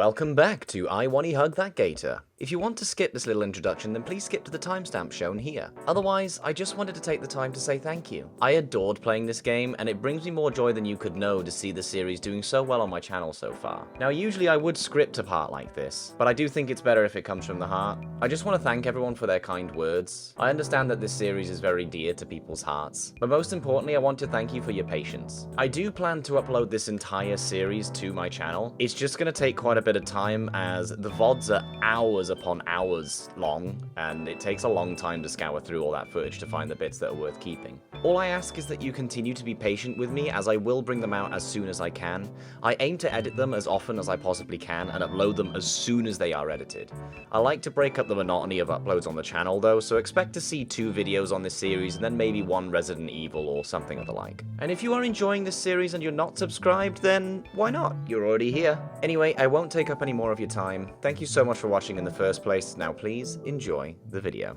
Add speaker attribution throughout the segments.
Speaker 1: Welcome back to I Wani Hug That Gator. If you want to skip this little introduction, then please skip to the timestamp shown here. Otherwise, I just wanted to take the time to say thank you. I adored playing this game, and it brings me more joy than you could know to see the series doing so well on my channel so far. Now, usually I would script a part like this, but I do think it's better if it comes from the heart. I just want to thank everyone for their kind words. I understand that this series is very dear to people's hearts, but most importantly, I want to thank you for your patience. I do plan to upload this entire series to my channel. It's just going to take quite a bit of time, as the VODs are hours upon hours long, and it takes a long time to scour through all that footage to find the bits that are worth keeping. All I ask is that you continue to be patient with me, as I will bring them out as soon as I can. I aim to edit them as often as I possibly can and upload them as soon as they are edited. I like to break up the monotony of uploads on the channel though, so expect to see 2 videos on this series and then maybe 1 Resident Evil or something of the like. And if you are enjoying this series and you're not subscribed, then why not? You're already here. Anyway, I won't take up any more of your time. Thank you so much for watching in the first place. Now please enjoy the video.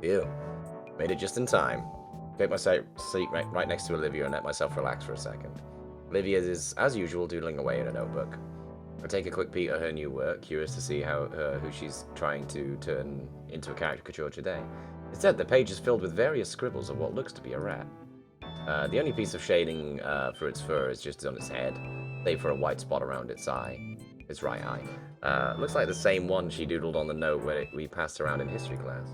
Speaker 1: Ew. Made it just in time. Take my seat right next to Olivia and let myself relax for a second. Olivia is, as usual, doodling away in a notebook. I take a quick peek at her new work, curious to see who she's trying to turn into a caricature today. Instead, the page is filled with various scribbles of what looks to be a rat. The only piece of shading for its fur is just on its head, save for a white spot around its right eye. Looks like the same one she doodled on the note we passed around in history class.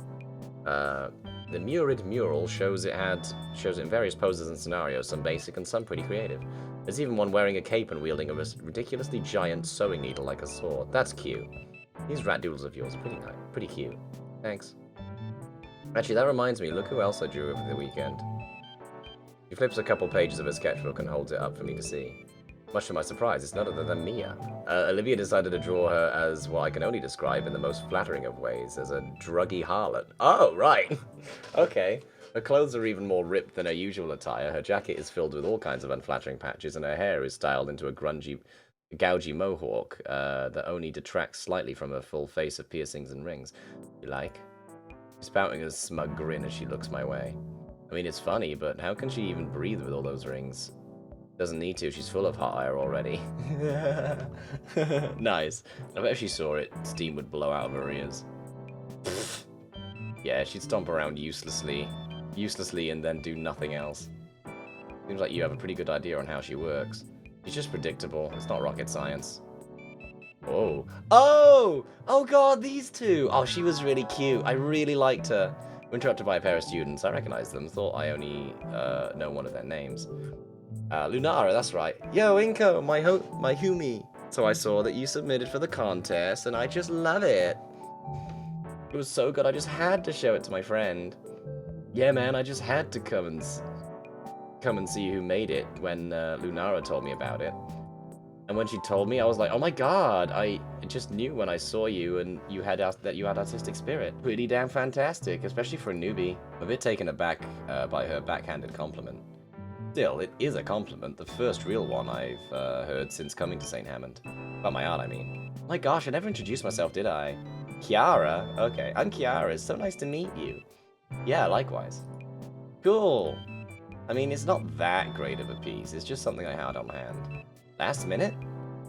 Speaker 1: The Murid mural shows it in various poses and scenarios, some basic and some pretty creative. There's even one wearing a cape and wielding a ridiculously giant sewing needle like a sword. That's cute. These rat doodles of yours are pretty nice, pretty cute. Thanks. Actually, that reminds me, look who else I drew over the weekend. He flips a couple pages of a sketchbook and holds it up for me to see. Much to my surprise, it's none other than Mia. Olivia decided to draw her as what I can only describe in the most flattering of ways, as a druggy harlot. Oh, right! Okay. Her clothes are even more ripped than her usual attire, her jacket is filled with all kinds of unflattering patches, and her hair is styled into a grungy, gougy mohawk that only detracts slightly from her full face of piercings and rings. You like? She's spouting a smug grin as she looks my way. I mean, it's funny, but how can she even breathe with all those rings? Doesn't need to, she's full of hot air already. Nice. I bet if she saw it, steam would blow out of her ears. Yeah, she'd stomp around uselessly and then do nothing else. Seems like you have a pretty good idea on how she works. She's just predictable, it's not rocket science. Oh. Oh! Oh god, these two! Oh, she was really cute. I really liked her. We're interrupted by a pair of students. I recognized them, thought I only know one of their names. Lunara, that's right. Yo, Inko, my Humi. So I saw that you submitted for the contest, and I just love it. It was so good, I just had to show it to my friend. Yeah, man, I just had to come and see who made it when Lunara told me about it. And when she told me, I was like, oh my god, I just knew when I saw you and that you had artistic spirit. Pretty damn fantastic, especially for a newbie. I'm a bit taken aback by her backhanded compliment. Still, it is a compliment, the first real one I've heard since coming to St. Hammond. About my art, I mean. My gosh, I never introduced myself, did I? Kiara? Okay, I'm Kiara, it's so nice to meet you. Yeah, likewise. Cool. I mean, it's not that great of a piece, it's just something I had on hand. Last minute?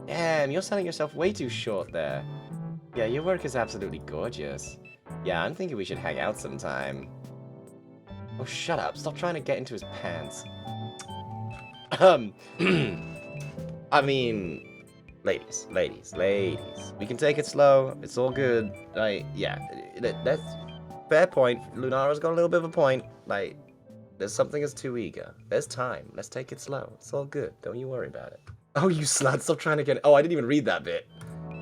Speaker 1: Damn, you're selling yourself way too short there. Yeah, your work is absolutely gorgeous. Yeah, I'm thinking we should hang out sometime. Oh, shut up, stop trying to get into his pants. I mean, ladies, we can take it slow, it's all good, like, yeah, that's fair point, Lunara's got a little bit of a point, like, there's something as too eager, there's time, let's take it slow, it's all good, don't you worry about it. Oh, you slut, stop trying to get, oh, I didn't even read that bit.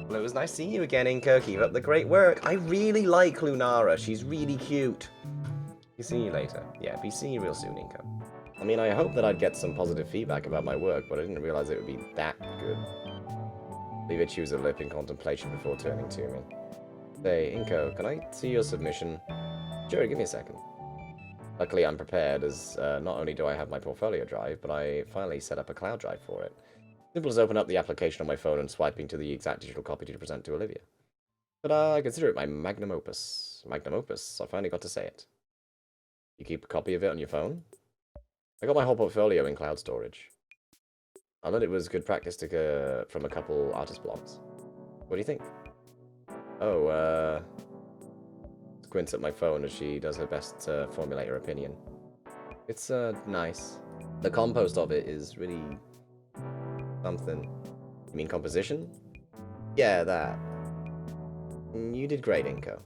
Speaker 1: Well, it was nice seeing you again, Inko, keep up the great work, I really like Lunara, she's really cute. Be seeing you later, yeah, be seeing you real soon, Inko. I mean, I hope that I'd get some positive feedback about my work, but I didn't realize it would be that good. Leave it chews a lip in contemplation before turning to me. Say, Inko, can I see your submission? Sure, give me a second. Luckily, I'm prepared, as not only do I have my portfolio drive, but I finally set up a cloud drive for it. Simple as open up the application on my phone and swiping to the exact digital copy to present to Olivia. But I consider it my magnum opus. Magnum opus, I finally got to say it. You keep a copy of it on your phone? I got my whole portfolio in cloud storage. I learned it was good practice to go from a couple artist blogs. What do you think? Oh, squints at my phone as she does her best to formulate her opinion. It's, nice. The compost of it is really something. You mean composition? Yeah, that. You did great, Inko.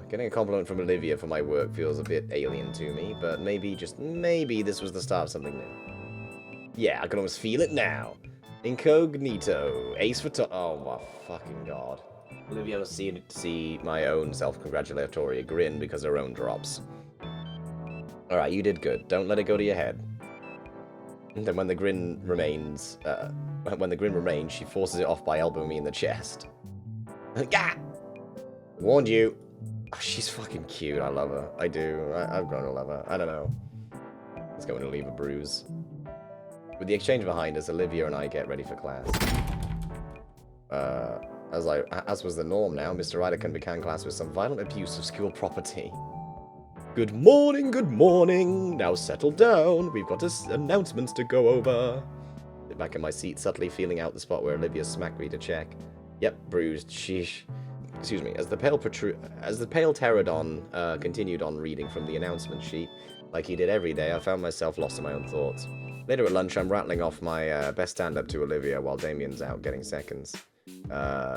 Speaker 1: Getting a compliment from Olivia for my work feels a bit alien to me, but maybe, just maybe, this was the start of something new. Yeah, I can almost feel it now. Incognito. Ace for oh my fucking god. Olivia must see my own self-congratulatory grin because her own drops. Alright, you did good. Don't let it go to your head. And then when the grin remains, she forces it off by elbowing me in the chest. Gah! Warned you. Oh, she's fucking cute. I love her. I do. I've grown to love her. I don't know. It's going to leave a bruise. With the exchange behind us, Olivia and I get ready for class. As was the norm now, Mr. Ryderkin began class with some violent abuse of school property. Good morning, good morning. Now settle down. We've got announcements to go over. Sit back in my seat, subtly feeling out the spot where Olivia smacked me to check. Yep, bruised. Sheesh. Excuse me. As the pale pterodon continued on reading from the announcement sheet, like he did every day, I found myself lost in my own thoughts. Later at lunch, I'm rattling off my best stand-up to Olivia while Damien's out getting seconds.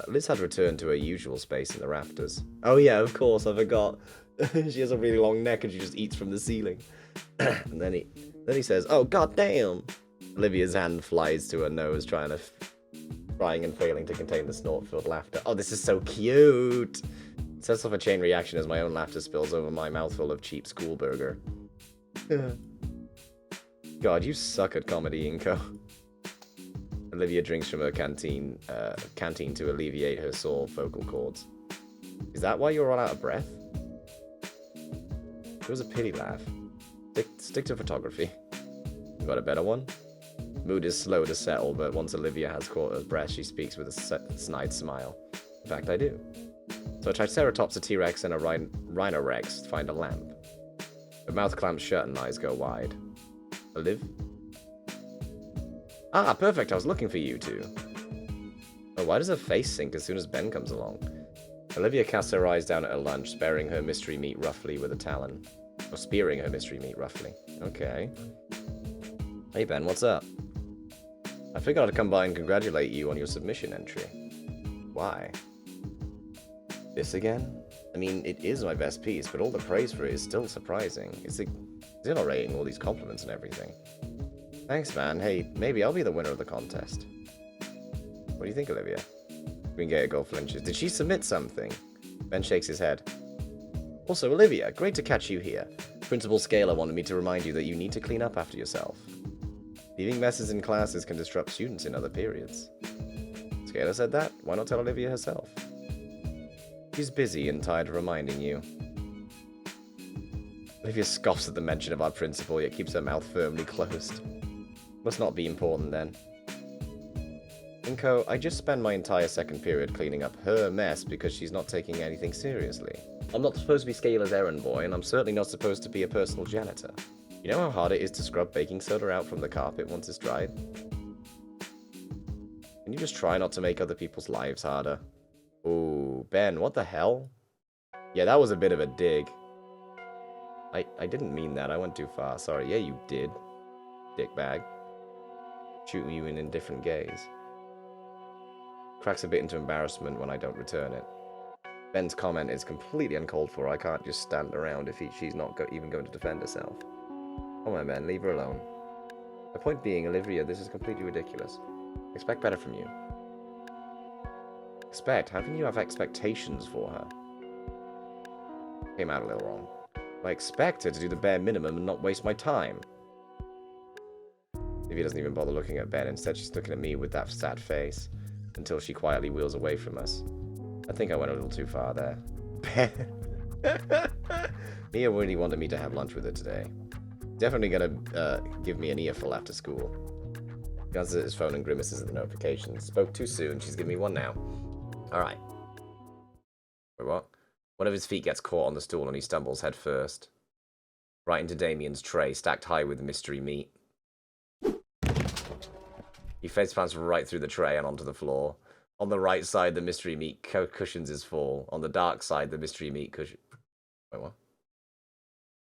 Speaker 1: Liz had returned to her usual space in the rafters. Oh yeah, of course, I forgot. She has a really long neck and she just eats from the ceiling. And then he says, "Oh god damn!" Olivia's hand flies to her nose, trying and failing to contain the snort-filled laughter. Oh, this is so cute! It sets off a chain reaction as my own laughter spills over my mouthful of cheap school burger. God, you suck at comedy, Inko. Olivia drinks from her canteen to alleviate her sore vocal cords. Is that why you're all out of breath? It was a pity laugh. Stick to photography. You got a better one? Mood is slow to settle, but once Olivia has caught her breath, she speaks with a snide smile. In fact, I do. So a Triceratops, a T-Rex, and a Rhinorex find a lamp. Her mouth clamps shut and eyes go wide. Oliv? Ah, perfect, I was looking for you two. Oh, why does her face sink as soon as Ben comes along? Olivia casts her eyes down at her lunch, sparing her mystery meat roughly with a talon. Or spearing her mystery meat roughly. Okay. Hey Ben, what's up? I figured I'd come by and congratulate you on your submission entry. Why? This again? I mean, it is my best piece, but all the praise for it is still surprising. It's exhilarating, all these compliments and everything. Thanks, man. Hey, maybe I'll be the winner of the contest. What do you think, Olivia? Green Gator Girl flinches. Did she submit something? Ben shakes his head. Also, Olivia, great to catch you here. Principal Scalar wanted me to remind you that you need to clean up after yourself. Leaving messes in classes can disrupt students in other periods. Scalar said that? Why not tell Olivia herself? She's busy and tired of reminding you. Olivia scoffs at the mention of our principal, yet keeps her mouth firmly closed. Must not be important then. Inko, I just spent my entire second period cleaning up her mess because she's not taking anything seriously. I'm not supposed to be Scalar's errand boy, and I'm certainly not supposed to be a personal janitor. You know how hard it is to scrub baking soda out from the carpet once it's dried? Can you just try not to make other people's lives harder? Ooh, Ben, what the hell? Yeah, that was a bit of a dig. I didn't mean that. I went too far. Sorry. Yeah, you did. Dickbag. Shooting you in indifferent gaze. Cracks a bit into embarrassment when I don't return it. Ben's comment is completely uncalled for. I can't just stand around if she's not even going to defend herself. Come on, Ben. Leave her alone. My point being, Olivia, this is completely ridiculous. Expect better from you. Expect? How can you have expectations for her? Came out a little wrong. I expect her to do the bare minimum and not waste my time. Olivia doesn't even bother looking at Ben. Instead, she's looking at me with that sad face until she quietly wheels away from us. I think I went a little too far there. Ben. Mia really wanted me to have lunch with her today. Definitely gonna give me an earful after school. He answers at his phone and grimaces at the notifications. Spoke too soon. She's giving me one now. Alright. Wait, what? One of his feet gets caught on the stool and he stumbles head first. Right into Damien's tray, stacked high with mystery meat. He face plants right through the tray and onto the floor. On the right side, the mystery meat cushions is full. On the dark side, the mystery meat cushion. Wait, what?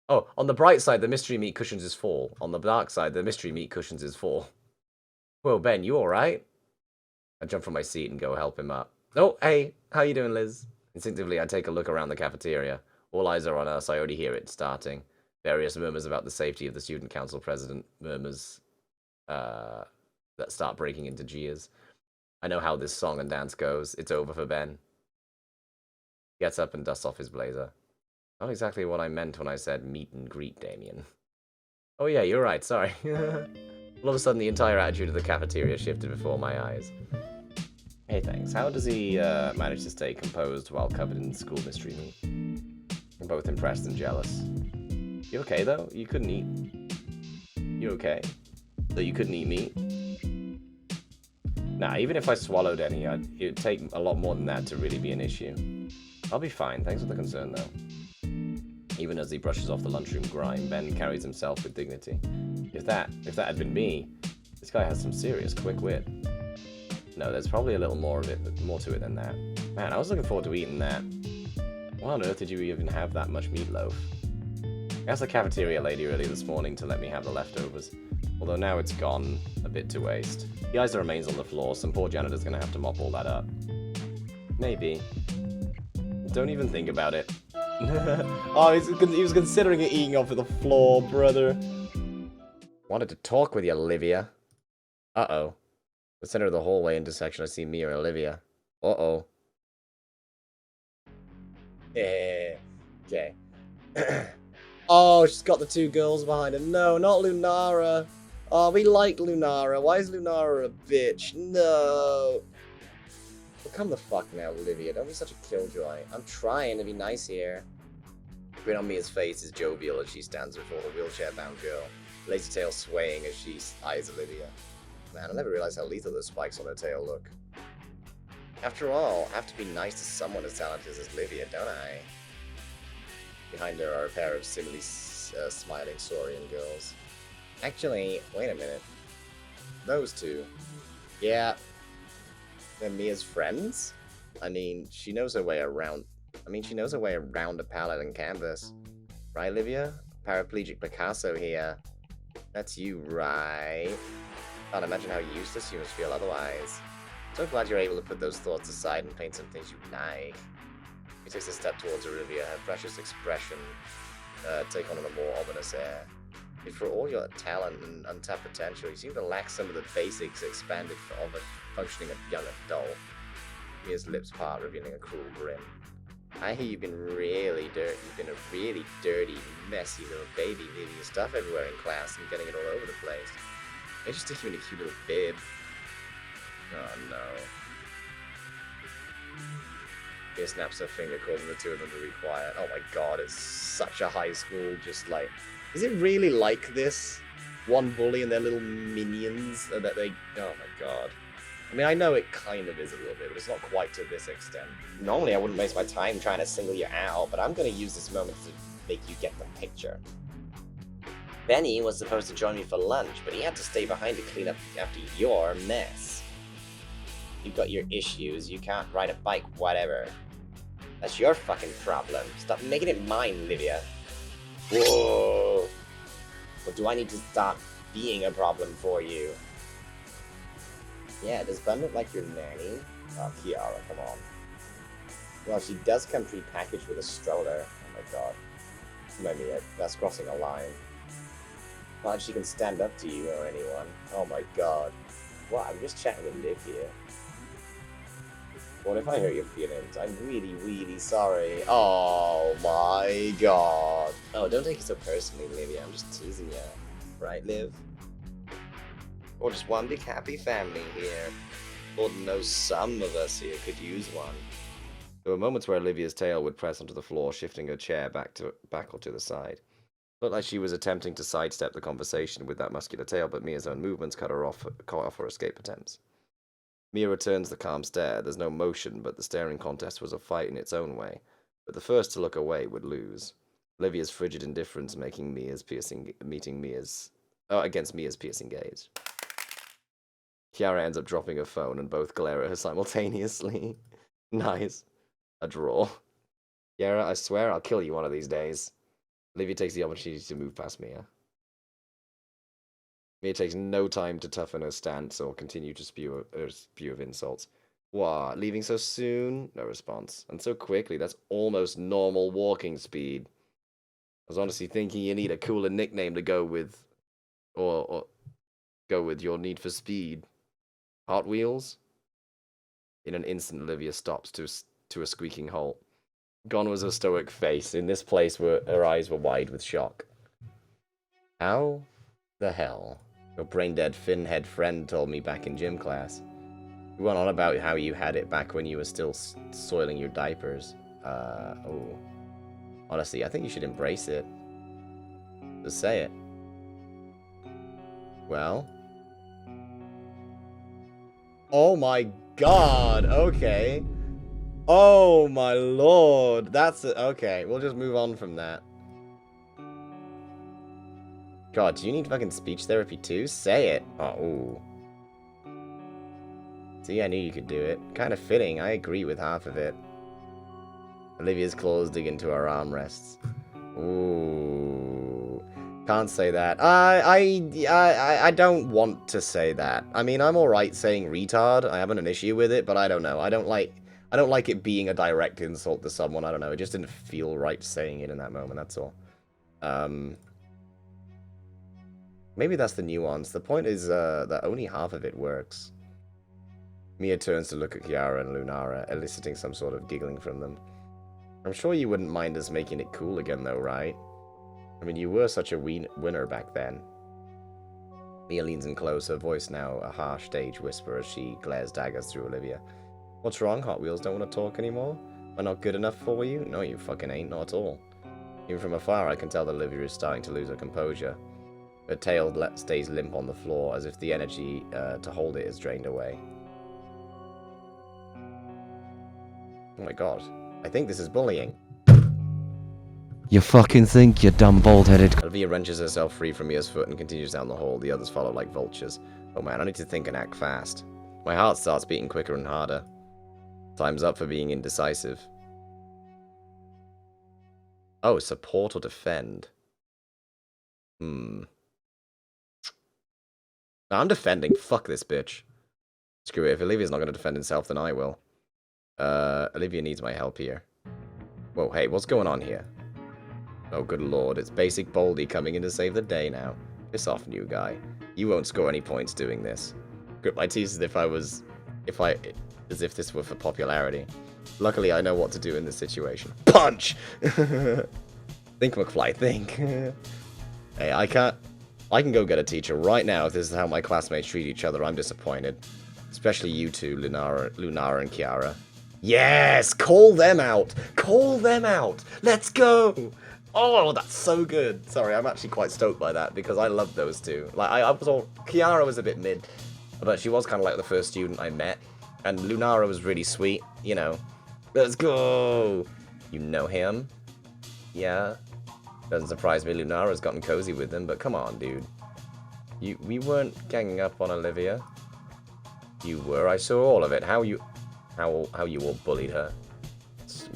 Speaker 1: Oh, on the bright side, the mystery meat cushions is full. On the dark side, the mystery meat cushions is full. Whoa, Ben, you alright? I jump from my seat and go help him up. Oh, hey, how you doing, Liz? Instinctively, I take a look around the cafeteria. All eyes are on us. I already hear it starting. Various murmurs about the safety of the student council president. Murmurs that start breaking into jeers. I know how this song and dance goes. It's over for Ben. He gets up and dusts off his blazer. Not exactly what I meant when I said meet and greet, Damien. Oh yeah, you're right, sorry. All of a sudden, the entire attitude of the cafeteria shifted before my eyes. Hey, thanks. How does he manage to stay composed while covered in school mystery meat? I'm both impressed and jealous. You okay, though? You couldn't eat... You okay? Though you couldn't eat meat? Nah, even if I swallowed any, it'd take a lot more than that to really be an issue. I'll be fine, thanks for the concern, though. Even as he brushes off the lunchroom grime, Ben carries himself with dignity. If that had been me, this guy has some serious quick wit. No, there's probably a little more to it than that. Man, I was looking forward to eating that. Why on earth did you even have that much meatloaf? I asked the cafeteria lady earlier this morning to let me have the leftovers, although now it's gone a bit to waste. He eyes the remains on the floor. Some poor janitor's gonna have to mop all that up. Maybe. Don't even think about it. Oh, he was considering it eating off of the floor, brother. Wanted to talk with you, Olivia. Uh-oh. The center of the hallway intersection, I see Mia and Olivia. Uh-oh. Yeah. Okay. Oh, she's got the two girls behind her. No, not Lunara. Oh, we liked Lunara. Why is Lunara a bitch? No. Well, come the fuck now, Olivia. Don't be such a killjoy. I'm trying to be nice here. The grin on Mia's face is jovial as she stands before the wheelchair-bound girl, lazy tail swaying as she eyes Olivia. Man, I never realized how lethal those spikes on her tail look. After all, I have to be nice to someone as talented as Olivia, don't I? Behind her are a pair of similarly smiling Saurian girls. Actually, wait a minute. Those two. Yeah. They're Mia's friends? I mean, she knows her way around a palette and canvas. Right, Olivia? Paraplegic Picasso here. That's you, right? Can't imagine how useless you must feel otherwise. So glad you're able to put those thoughts aside and paint some things you like. He takes a step towards Olivia, her precious expression take on a more ominous air. Yet for all your talent and untapped potential, you seem to lack some of the basics expanded of a functioning young adult. Mia's lips part, revealing a cruel grin. I hear you've been really dirty. You've been a really dirty, messy little baby, leaving your stuff everywhere in class and getting it all over the place. They just stick you in a cute little bib. Oh no. Mia snaps her finger, causing the two of them to be quiet. Oh my god, it's such a high school, just like... Is it really like this? One bully and their little minions that they... Oh my god. I mean, I know it kind of is a little bit, but it's not quite to this extent. Normally I wouldn't waste my time trying to single you out, but I'm going to use this moment to make you get the picture. Benny was supposed to join me for lunch, but he had to stay behind to clean up after your mess. You've got your issues, you can't ride a bike, whatever. That's your fucking problem. Stop making it mine, Olivia. Whoa! Well, do I need to stop being a problem for you? Yeah, does Bun look like your nanny? Oh, Kiara, come on. Well, she does come pre-packaged with a stroller. Oh my god. Maybe that's crossing a line. Not she can stand up to you or anyone. Oh my god. What? I'm just chatting with Liv here. What if I hurt your feelings? I'm really, really sorry. Oh my god. Oh, don't take it so personally, Livia. I'm just teasing you. Right, Liv? Or just one big happy family here. Lord knows some of us here could use one. There were moments where Olivia's tail would press onto the floor, shifting her chair back or to the side. Looked like she was attempting to sidestep the conversation with that muscular tail, but Mia's own movements cut off her escape attempts. Mia returns the calm stare. There's no motion, but the staring contest was a fight in its own way. But the first to look away would lose. Olivia's frigid indifference against Mia's piercing gaze. Kiara ends up dropping her phone and both glare at her simultaneously. Nice. A draw. Kiara, I swear I'll kill you one of these days. Olivia takes the opportunity to move past Mia. Mia takes no time to toughen her stance or continue to spew of insults. What? Leaving so soon? No response. And so quickly, that's almost normal walking speed. I was honestly thinking you need a cooler nickname to go with, or go with your need for speed. Hotwheels? In an instant, Olivia stops to a squeaking halt. Gone was her stoic face. In this place, her eyes were wide with shock. How the hell? Your brain-dead, fin-head friend told me back in gym class. You went on about how you had it back when you were still soiling your diapers. Oh. Honestly, I think you should embrace it. Just say it. Well? Oh my god, okay. Oh my lord, that's it. Okay, we'll just move on from that. God, do you need fucking speech therapy too? Say it. Oh, ooh. See, I knew you could do it. Kind of fitting, I agree with half of it. Olivia's claws dig into her armrests. Ooh. Can't say that. I don't want to say that. I mean, I'm alright saying retard. I haven't an issue with it, but I don't know. I don't like it being a direct insult to someone. I don't know. It just didn't feel right saying it in that moment, that's all. Maybe that's the nuance. The point is that only half of it works. Mia turns to look at Kiara and Lunara, eliciting some sort of giggling from them. I'm sure you wouldn't mind us making it cool again, though, right? I mean, you were such a winner back then. Mia leans in close, her voice now a harsh stage whisper as she glares daggers through Olivia. What's wrong, Hot Wheels? Don't want to talk anymore? Am I not good enough for you? No, you fucking ain't, not at all. Even from afar, I can tell that Olivia is starting to lose her composure. Her tail stays limp on the floor, as if the energy to hold it is drained away. Oh my god. I think this is bullying.
Speaker 2: You fucking think, you dumb bald-headed...
Speaker 1: Olivia wrenches herself free from Mia's foot and continues down the hall. The others follow like vultures. Oh man, I need to think and act fast. My heart starts beating quicker and harder. Time's up for being indecisive. Oh, support or defend? No, I'm defending. Fuck this bitch. Screw it. If Olivia's not going to defend himself, then I will. Olivia needs my help here. Whoa, hey, what's going on here? Oh, good lord, it's basic Baldy coming in to save the day now. Piss off, new guy. You won't score any points doing this. Grip my teeth as if this were for popularity. Luckily, I know what to do in this situation. Punch! Think, McFly, think. Hey, I can go get a teacher right now if this is how my classmates treat each other. I'm disappointed. Especially you two, Lunara and Kiara. Yes! Call them out! Call them out! Let's go! Oh, that's so good. Sorry, I'm actually quite stoked by that because I love those two. Like, Kiara was a bit mid, but she was kind of like the first student I met. And Lunara was really sweet, you know. Let's go! You know him? Yeah. Doesn't surprise me Lunara's gotten cozy with him, but come on, dude. We weren't ganging up on Olivia. You were. I saw all of it. How you all bullied her.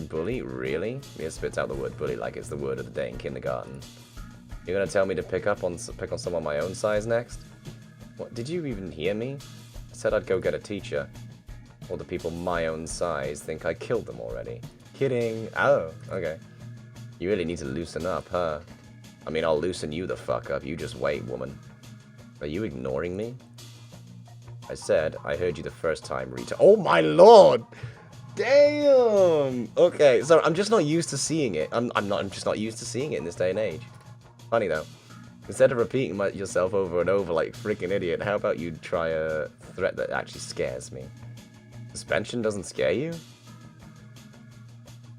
Speaker 1: Bully? Really? Mia spits out the word bully like it's the word of the day in kindergarten. You're gonna tell me to pick on someone my own size next? What? Did you even hear me? I said I'd go get a teacher. All the people my own size think I killed them already. Kidding. Oh, okay. You really need to loosen up, huh? I mean, I'll loosen you the fuck up. You just wait, woman. Are you ignoring me? I said, I heard you the first time, Rita. Oh my lord! Damn! Okay, so I'm just not used to seeing it. I'm just not used to seeing it in this day and age. Funny though. Instead of repeating yourself over and over like a freaking idiot, how about you try a threat that actually scares me? Suspension doesn't scare you?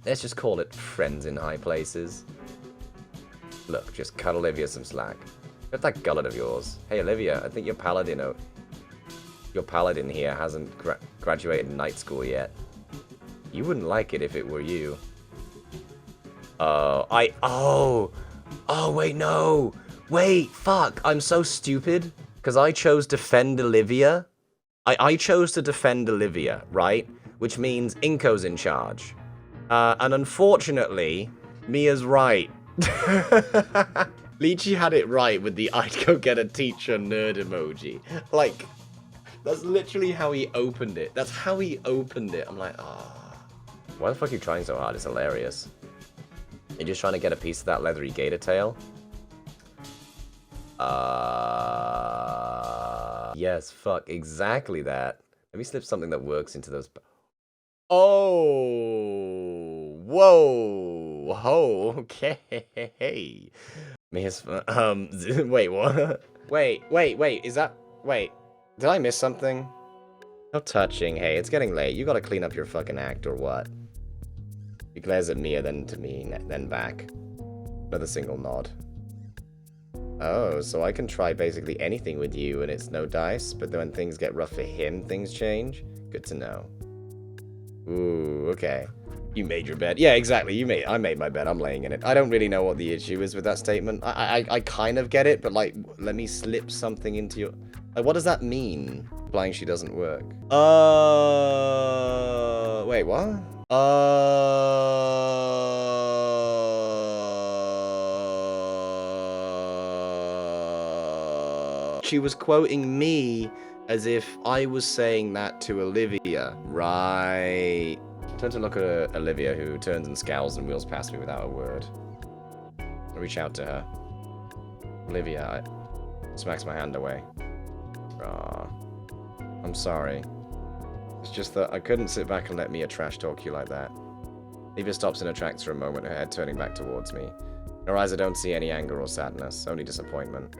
Speaker 1: Let's just call it friends in high places. Look, just cut Olivia some slack. Get that gullet of yours. Hey Olivia, I think your paladin here hasn't graduated night school yet. You wouldn't like it if it were you. Oh, wait, no. Wait, fuck, I'm so stupid. Because I chose defend Olivia. I chose to defend Olivia, right? Which means Inko's in charge. And unfortunately, Mia's right. Lychee had it right with the I'd go get a teacher nerd emoji. Like, that's literally how he opened it. That's how he opened it. I'm like, ah. Why the fuck are you trying so hard? It's hilarious. You're just trying to get a piece of that leathery gator tail? Yes, fuck, exactly that. Let me slip something that works into those... Oh! Whoa! Ho! Okay. Miss... wait, what? Wait, is that... Wait, did I miss something? How touching. Hey, it's getting late. You gotta clean up your fucking act, or what? He glares at Mia, then to me, then back. Another single nod. Oh, so I can try basically anything with you and it's no dice, but then when things get rough for him, things change? Good to know. Ooh, okay. You made your bed. Yeah, exactly. I made my bed. I'm laying in it. I don't really know what the issue is with that statement. I kind of get it, but like, let me slip something into your... Like, what does that mean? Implying she doesn't work. Wait, what? She was quoting me as if I was saying that to Olivia. Right. I turn to look at Olivia, who turns and scowls and wheels past me without a word. I reach out to her. Olivia, smacks my hand away. Ah, I'm sorry. It's just that I couldn't sit back and let Mia trash talk you like that. Olivia stops in her tracks for a moment, her head turning back towards me. In her eyes I don't see any anger or sadness, only disappointment.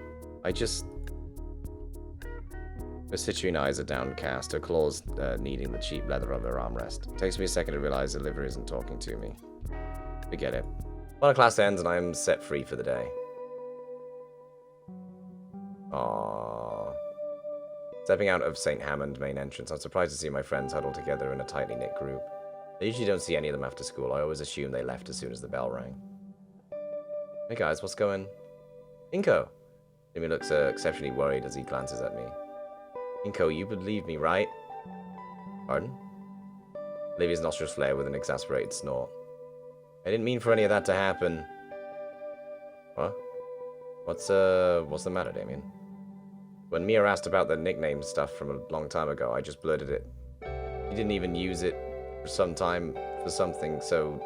Speaker 1: Her citrine eyes are downcast, her claws kneading the cheap leather of her armrest. It takes me a second to realize Olivia isn't talking to me. Forget it. Well, class ends and I'm set free for the day. Aww. Stepping out of St. Hammond main entrance, I'm surprised to see my friends huddled together in a tightly knit group. I usually don't see any of them after school. I always assume they left as soon as the bell rang. Hey guys, what's going? Inko! Jimmy looks exceptionally worried as he glances at me. Inko, you believe me, right? Pardon? Olivia's nostrils flare with an exasperated snort. I didn't mean for any of that to happen. What? What's the matter, Damien? When Mia asked about the nickname stuff from a long time ago, I just blurted it. You didn't even use it for something so...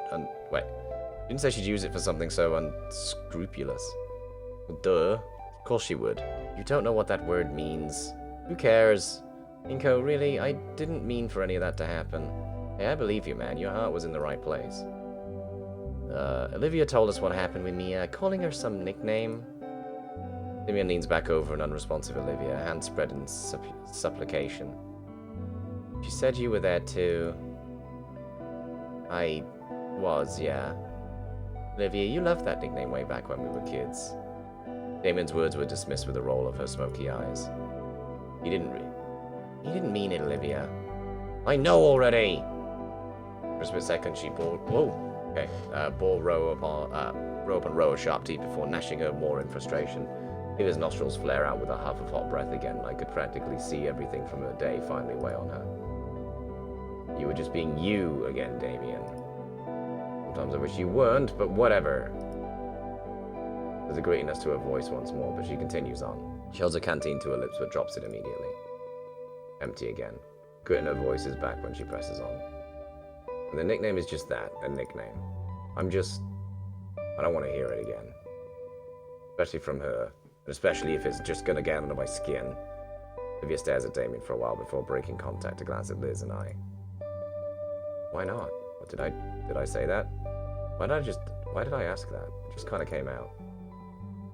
Speaker 1: wait. You didn't say she'd use it for something so unscrupulous. Well, duh. Of course she would. You don't know what that word means. Who cares? Inko, really, I didn't mean for any of that to happen. Hey, I believe you, man. Your heart was in the right place. Olivia told us what happened with Mia, calling her some nickname. Damien leans back over an unresponsive Olivia, hand spread in supplication. She said you were there too. I was, yeah. Olivia, you loved that nickname way back when we were kids. Damien's words were dismissed with a roll of her smoky eyes. He didn't mean it, Olivia. I know already! For a split second, she bore row upon row of sharp teeth before gnashing her more in frustration. Olivia's nostrils flare out with a huff of hot breath again. I could practically see everything from her day finally weigh on her. You were just being you again, Damien. Sometimes I wish you weren't, but whatever. There's a grittiness to her voice once more, but she continues on. She holds a canteen to her lips, but drops it immediately. Empty again. Grit in her voice is back when she presses on. And the nickname is just that, a nickname. I don't want to hear it again. Especially from her. And especially if it's just gonna get under my skin. Olivia stares at Damien for a while before breaking contact to glance at Liz and I. Why not? What did I say that? Why did I ask that? It just kinda came out.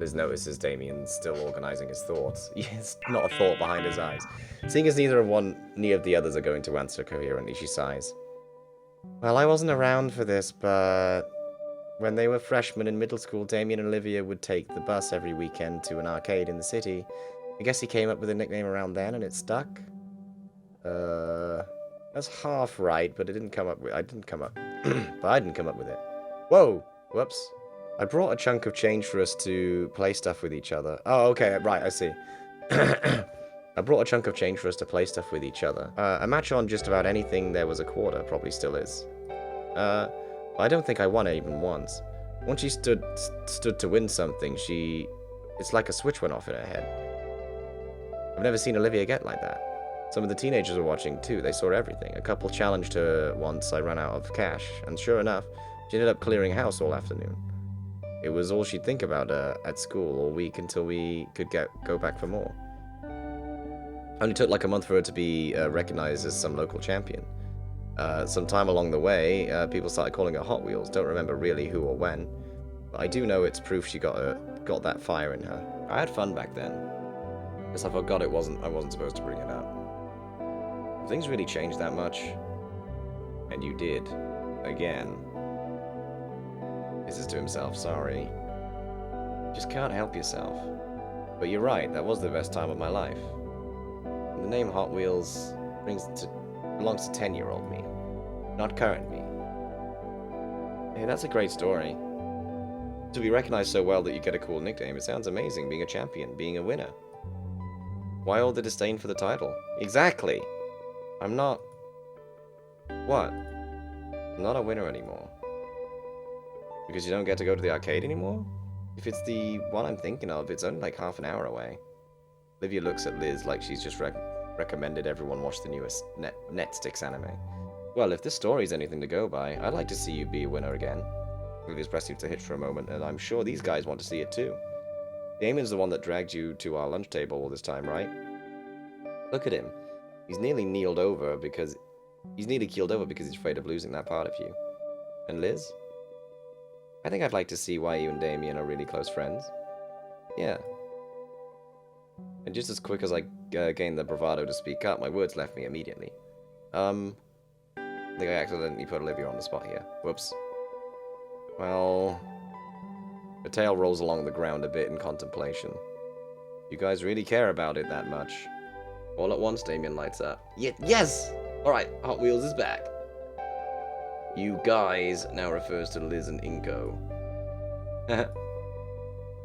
Speaker 1: Liz notices Damien's still organizing his thoughts. Yes, not a thought behind his eyes. Seeing as neither of the others are going to answer coherently, she sighs. Well, I wasn't around for this, but when they were freshmen in middle school, Damien and Olivia would take the bus every weekend to an arcade in the city. I guess he came up with a nickname around then and it stuck. That's half right, but I didn't come up with it. Whoa! Whoops. I brought a chunk of change for us to play stuff with each other. Oh, okay, right, I see. I brought a chunk of change for us to play stuff with each other. A match on just about anything there was a quarter, probably still is. I don't think I won even once. Once she stood to win something, it's like a switch went off in her head. I've never seen Olivia get like that. Some of the teenagers were watching too, they saw everything. A couple challenged her once I ran out of cash, and sure enough, she ended up clearing house all afternoon. It was all she'd think about at school all week until we could go back for more. Only took like a month for her to be recognized as some local champion. Sometime along the way, people started calling her Hotwheels. Don't remember really who or when, but I do know it's proof she got that fire in her. I had fun back then. Guess I forgot I wasn't supposed to bring it up. Have things really changed that much? And you did. Again. He says to himself, sorry. Just can't help yourself. But you're right, that was the best time of my life. And the name Hot Wheels belongs to 10-year-old me, not current me. Hey, that's a great story. To be recognized so well that you get a cool nickname, it sounds amazing, being a champion, being a winner. Why all the disdain for the title? Exactly! I'm not... What? I'm not a winner anymore. Because you don't get to go to the arcade anymore? If it's the one I'm thinking of, it's only like half an hour away. Olivia looks at Liz like she's just recommended everyone watch the newest Netsticks anime. Well, if this story's anything to go by, I'd like to see you be a winner again. Olivia's pressing to hitch for a moment, and I'm sure these guys want to see it too. Damon's the one that dragged you to our lunch table all this time, right? Look at him. He's nearly keeled over because he's afraid of losing that part of you. And Liz? I think I'd like to see why you and Damien are really close friends. Yeah. And just as quick as I gained the bravado to speak up, my words left me immediately. I think I accidentally put Olivia on the spot here. Whoops. Well... The tail rolls along the ground a bit in contemplation. You guys really care about it that much. All at once, Damien lights up. Yes! Alright, Hot Wheels is back. You guys now refers to Liz and Inko.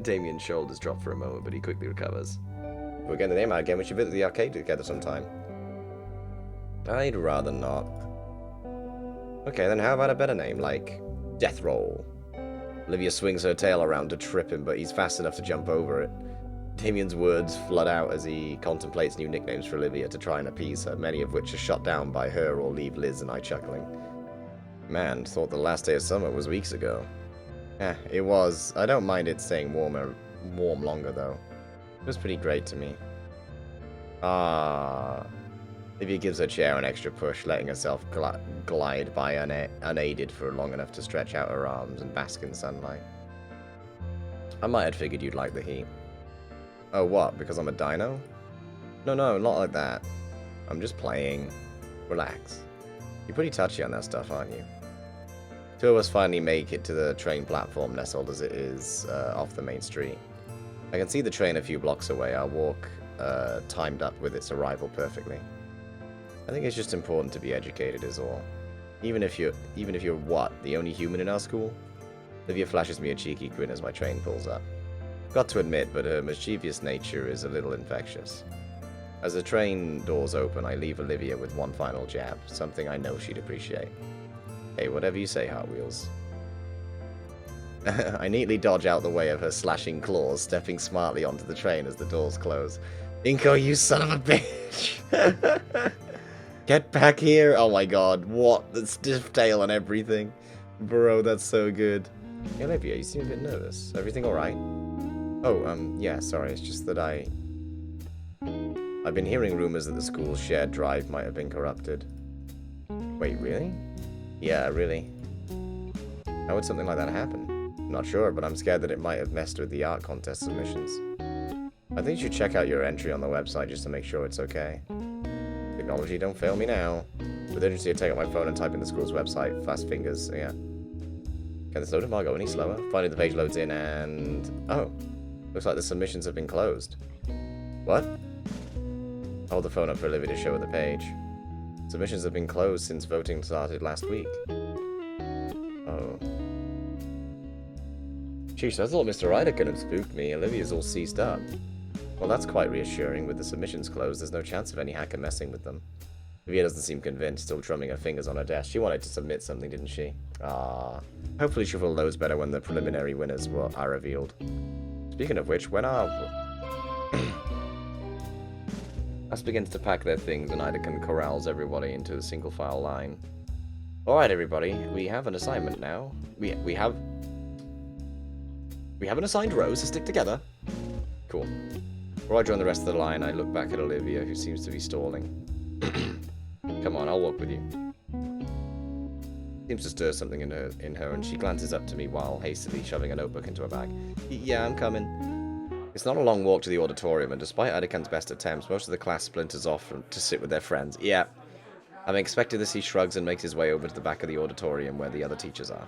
Speaker 1: Damien's shoulders drop for a moment, but he quickly recovers. If we're getting the name out again, we should visit the arcade together sometime. I'd rather not. Okay, then how about a better name, like Death Roll? Olivia swings her tail around to trip him, but he's fast enough to jump over it. Damien's words flood out as he contemplates new nicknames for Olivia to try and appease her, many of which are shot down by her or leave Liz and I chuckling. Man, thought the last day of summer was weeks ago. It was. I don't mind it staying warm longer, though. It was pretty great to me. Olivia gives her chair an extra push, letting herself glide by unaided for long enough to stretch out her arms and bask in sunlight. I might have figured you'd like the heat. Oh, what? Because I'm a dino? No, not like that. I'm just playing. Relax. You're pretty touchy on that stuff, aren't you? Two of us finally make it to the train platform, nestled as it is off the main street. I can see the train a few blocks away. Our walk timed up with its arrival perfectly. I think it's just important to be educated is all. Even if you're what, the only human in our school? Olivia flashes me a cheeky grin as my train pulls up. Got to admit, but her mischievous nature is a little infectious. As the train doors open, I leave Olivia with one final jab, something I know she'd appreciate. Hey, whatever you say, Hot Wheels. I neatly dodge out the way of her slashing claws, stepping smartly onto the train as the doors close. Inko, you son of a bitch! Get back here! Oh my god, what? The stiff tail and everything. Bro, that's so good. Hey, Olivia, you seem a bit nervous. Everything alright? Oh, yeah, sorry, it's just that I've been hearing rumors that the school's shared drive might have been corrupted. Wait, really? Yeah, really. How would something like that happen? Not sure, but I'm scared that it might have messed with the art contest submissions. I think you should check out your entry on the website just to make sure it's okay. Technology, don't fail me now. With urgency, I take out my phone and type in the school's website. Fast fingers, yeah. Can this loading bar go any slower? Finally, the page loads in and... Oh. Looks like the submissions have been closed. What? Hold the phone up for Olivia to show her the page. Submissions have been closed since voting started last week. Oh. Jeez, I thought Mr. Ryder could have spooked me. Olivia's all seized up. Well, that's quite reassuring. With the submissions closed, there's no chance of any hacker messing with them. Via doesn't seem convinced, still drumming her fingers on her desk. She wanted to submit something, didn't she? Ah. Hopefully she'll feel loads better when the preliminary winners are revealed. Speaking of which, when our... Us begins to pack their things and Ida corrals everybody into a single file line. Alright everybody, we have an assignment now. We have an assigned rows to stick together. Cool. Before I join the rest of the line, I look back at Olivia, who seems to be stalling. Come on, I'll walk with you. Seems to stir something in her, and she glances up to me while hastily shoving a notebook into her bag. Yeah, I'm coming. It's not a long walk to the auditorium, and despite Idakan's best attempts, most of the class splinters off to sit with their friends. Yeah. Having expected this, he shrugs and makes his way over to the back of the auditorium where the other teachers are.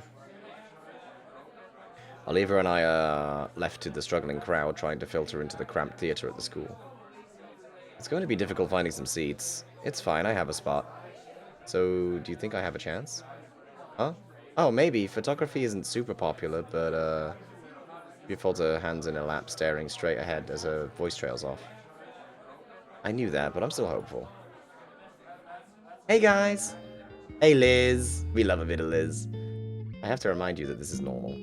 Speaker 1: Oliva and I are left to the struggling crowd trying to filter into the cramped theatre at the school. It's going to be difficult finding some seats. It's fine, I have a spot. So, do you think I have a chance? Huh? Oh, maybe. Photography isn't super popular, but, she folds her hands in her lap, staring straight ahead as her voice trails off. I knew that, but I'm still hopeful. Hey, guys! Hey, Liz! We love a bit of Liz. I have to remind you that this is normal.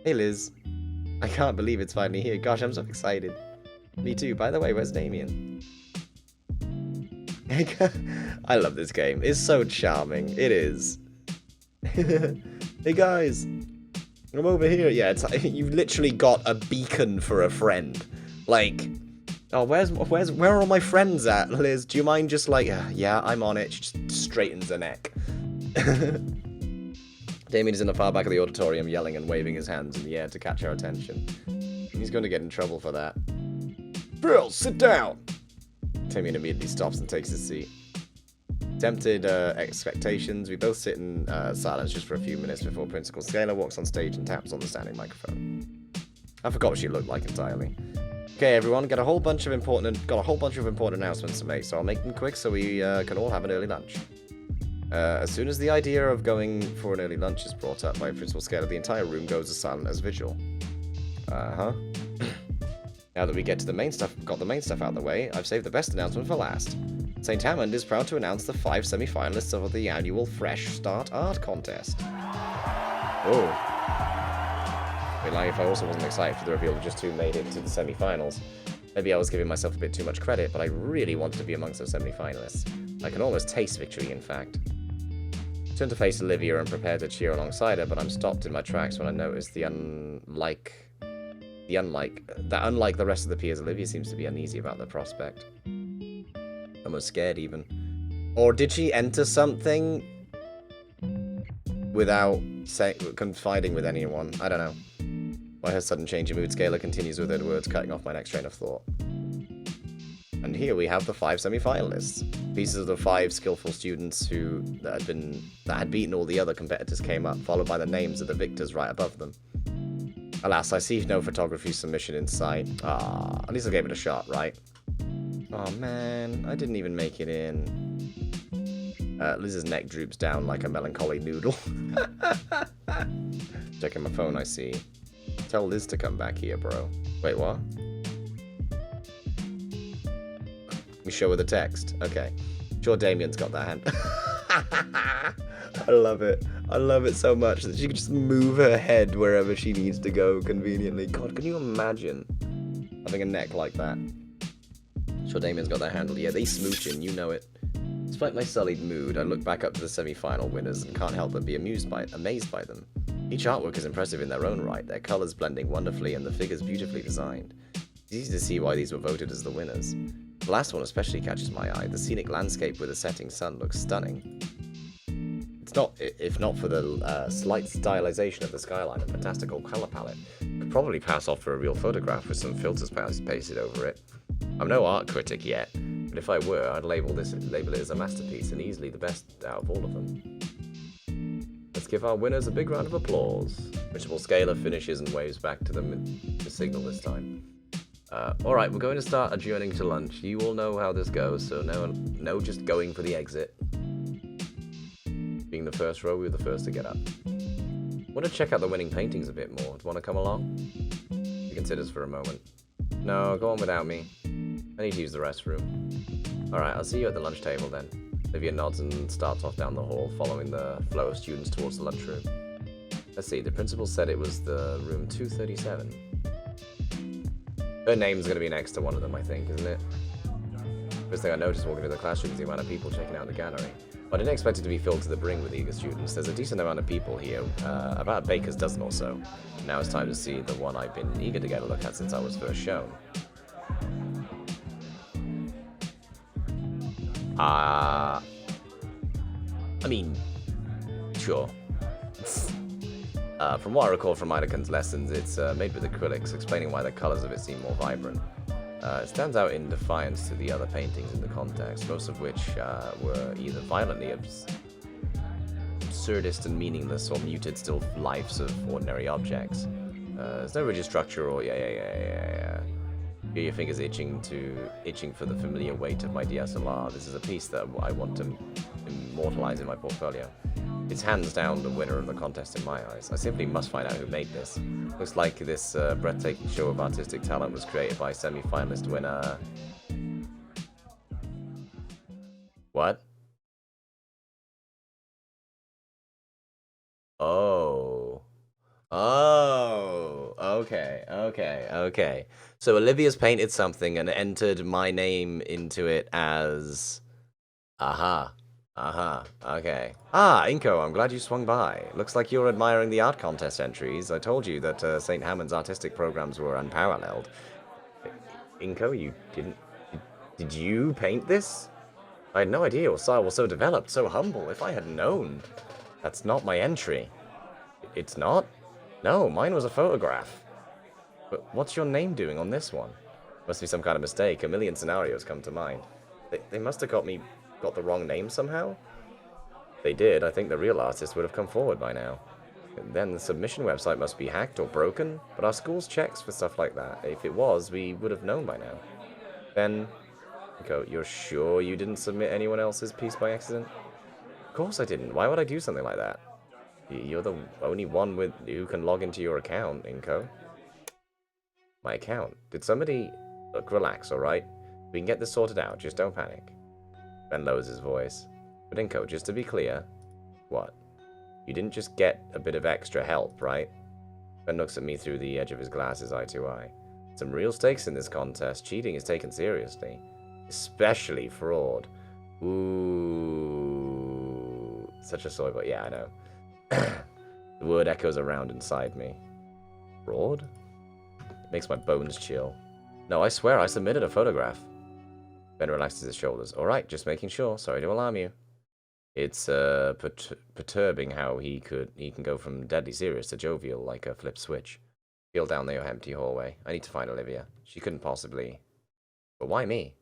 Speaker 1: Hey, Liz. I can't believe it's finally here. Gosh, I'm so excited. Me too. By the way, where's Damien? I love this game. It's so charming. It is. Hey guys, I'm over here. Yeah, it's like you've literally got a beacon for a friend. Like, oh, where are all my friends at, Liz? Do you mind just like, yeah, I'm on it. She just straightens her neck. Damien is in the far back of the auditorium, yelling and waving his hands in the air to catch our attention. He's going to get in trouble for that. Brill, sit down! Damien immediately stops and takes his seat. Tempted expectations, we both sit in silence just for a few minutes before Principal Scalar walks on stage and taps on the standing microphone. I forgot what she looked like entirely. Okay, everyone, got a whole bunch of important announcements to make, so I'll make them quick so we can all have an early lunch. As soon as the idea of going for an early lunch is brought up by Principal Scalar, the entire room goes as silent as vigil. Now that we got the main stuff out of the way, I've saved the best announcement for last. St. Hammond is proud to announce the 5 semi-finalists of the annual Fresh Start Art Contest. Oh. I'd be lying if I also wasn't excited for the reveal of just who made it to the semi-finals. Maybe I was giving myself a bit too much credit, but I really wanted to be amongst those semi-finalists. I can almost taste victory, in fact. I turn to face Olivia and prepare to cheer alongside her, but I'm stopped in my tracks when I notice unlike the rest of the peers, Olivia seems to be uneasy about the prospect. Almost scared, even. Or did she enter something without confiding with anyone? I don't know. By her sudden change in mood, Scalar continues with her words, cutting off my next train of thought. And here we have the 5 semi-finalists. Pieces of the 5 skillful students that had beaten all the other competitors came up, followed by the names of the victors right above them. Alas, I see no photography submission in sight. At least I gave it a shot, right? Oh man, I didn't even make it in. Liz's neck droops down like a melancholy noodle. Checking my phone, I see. Tell Liz to come back here, bro. Wait, what? We show her the text. Okay. Sure, Damien's got that hand. I love it. I love it so much that she can just move her head wherever she needs to go conveniently. God, can you imagine having a neck like that? Sure, Damien's got that handled. Yeah, they smooching, you know it. Despite my sullied mood, I look back up to the semi-final winners and can't help but be amazed by them. Each artwork is impressive in their own right, their colours blending wonderfully and the figures beautifully designed. It's easy to see why these were voted as the winners. The last one especially catches my eye. The scenic landscape with the setting sun looks stunning. If not for the slight stylization of the skyline and fantastical colour palette, could probably pass off for a real photograph with some filters pasted over it. I'm no art critic yet, but if I were, I'd label it as a masterpiece and easily the best out of all of them. Let's give our winners a big round of applause. Principal Scalar finishes and waves back to them to signal this time. Alright, we're going to start adjourning to lunch. You all know how this goes, so no just going for the exit. Being the first row, we were the first to get up. Want to check out the winning paintings a bit more. Do you want to come along? He considers for a moment. No, go on without me. I need to use the restroom. Alright, I'll see you at the lunch table then. Olivia nods and starts off down the hall, following the flow of students towards the lunchroom. Let's see, the principal said it was the room 237. Her name's gonna be next to one of them, I think, isn't it? First thing I noticed walking into the classroom is the amount of people checking out the gallery. I didn't expect it to be filled to the brim with eager students. There's a decent amount of people here, about a baker's dozen or so. Now it's time to see the one I've been eager to get a look at since I was first shown. I mean, sure. From what I recall from Heineken's lessons, it's made with acrylics, explaining why the colors of it seem more vibrant. It stands out in defiance to the other paintings in the context, most of which were either violently absurdist and meaningless, or muted still lifes of ordinary objects. There's no rigid structure or yeah. Feel your fingers itching for the familiar weight of my DSLR. This is a piece that I want to immortalize in my portfolio. It's hands down the winner of the contest in my eyes. I simply must find out who made this. Looks like this breathtaking show of artistic talent was created by semi-finalist winner... What? Oh. Oh. Okay. So Olivia's painted something and entered my name into it as... Okay. Inko, I'm glad you swung by. Looks like you're admiring the art contest entries. I told you that St. Hammond's artistic programs were unparalleled. Inko, you didn't... Did you paint this? I had no idea your style was so developed, so humble. If I had known. That's not my entry. It's not? No, mine was a photograph. But what's your name doing on this one? Must be some kind of mistake. A million scenarios come to mind. They must have got the wrong name somehow? If they did, I think the real artist would have come forward by now. And then the submission website must be hacked or broken, but our school's checks for stuff like that. If it was, we would have known by now. Then, you're sure you didn't submit anyone else's piece by accident? Of course I didn't. Why would I do something like that? You're the only one who can log into your account, Inko. My account? Did somebody... Look, relax, alright? We can get this sorted out, just don't panic. Ben lowers his voice. But Inko, just to be clear... What? You didn't just get a bit of extra help, right? Ben looks at me through the edge of his glasses, eye to eye. Some real stakes in this contest. Cheating is taken seriously. Especially fraud. Ooh... Such a soy boy. Yeah, I know. The word echoes around inside me. Fraud? It makes my bones chill. No, I swear I submitted a photograph. Ben relaxes his shoulders. Alright, just making sure. Sorry to alarm you. It's perturbing how he can go from deadly serious to jovial like a flip switch. Feel down the empty hallway. I need to find Olivia. She couldn't possibly... But why me?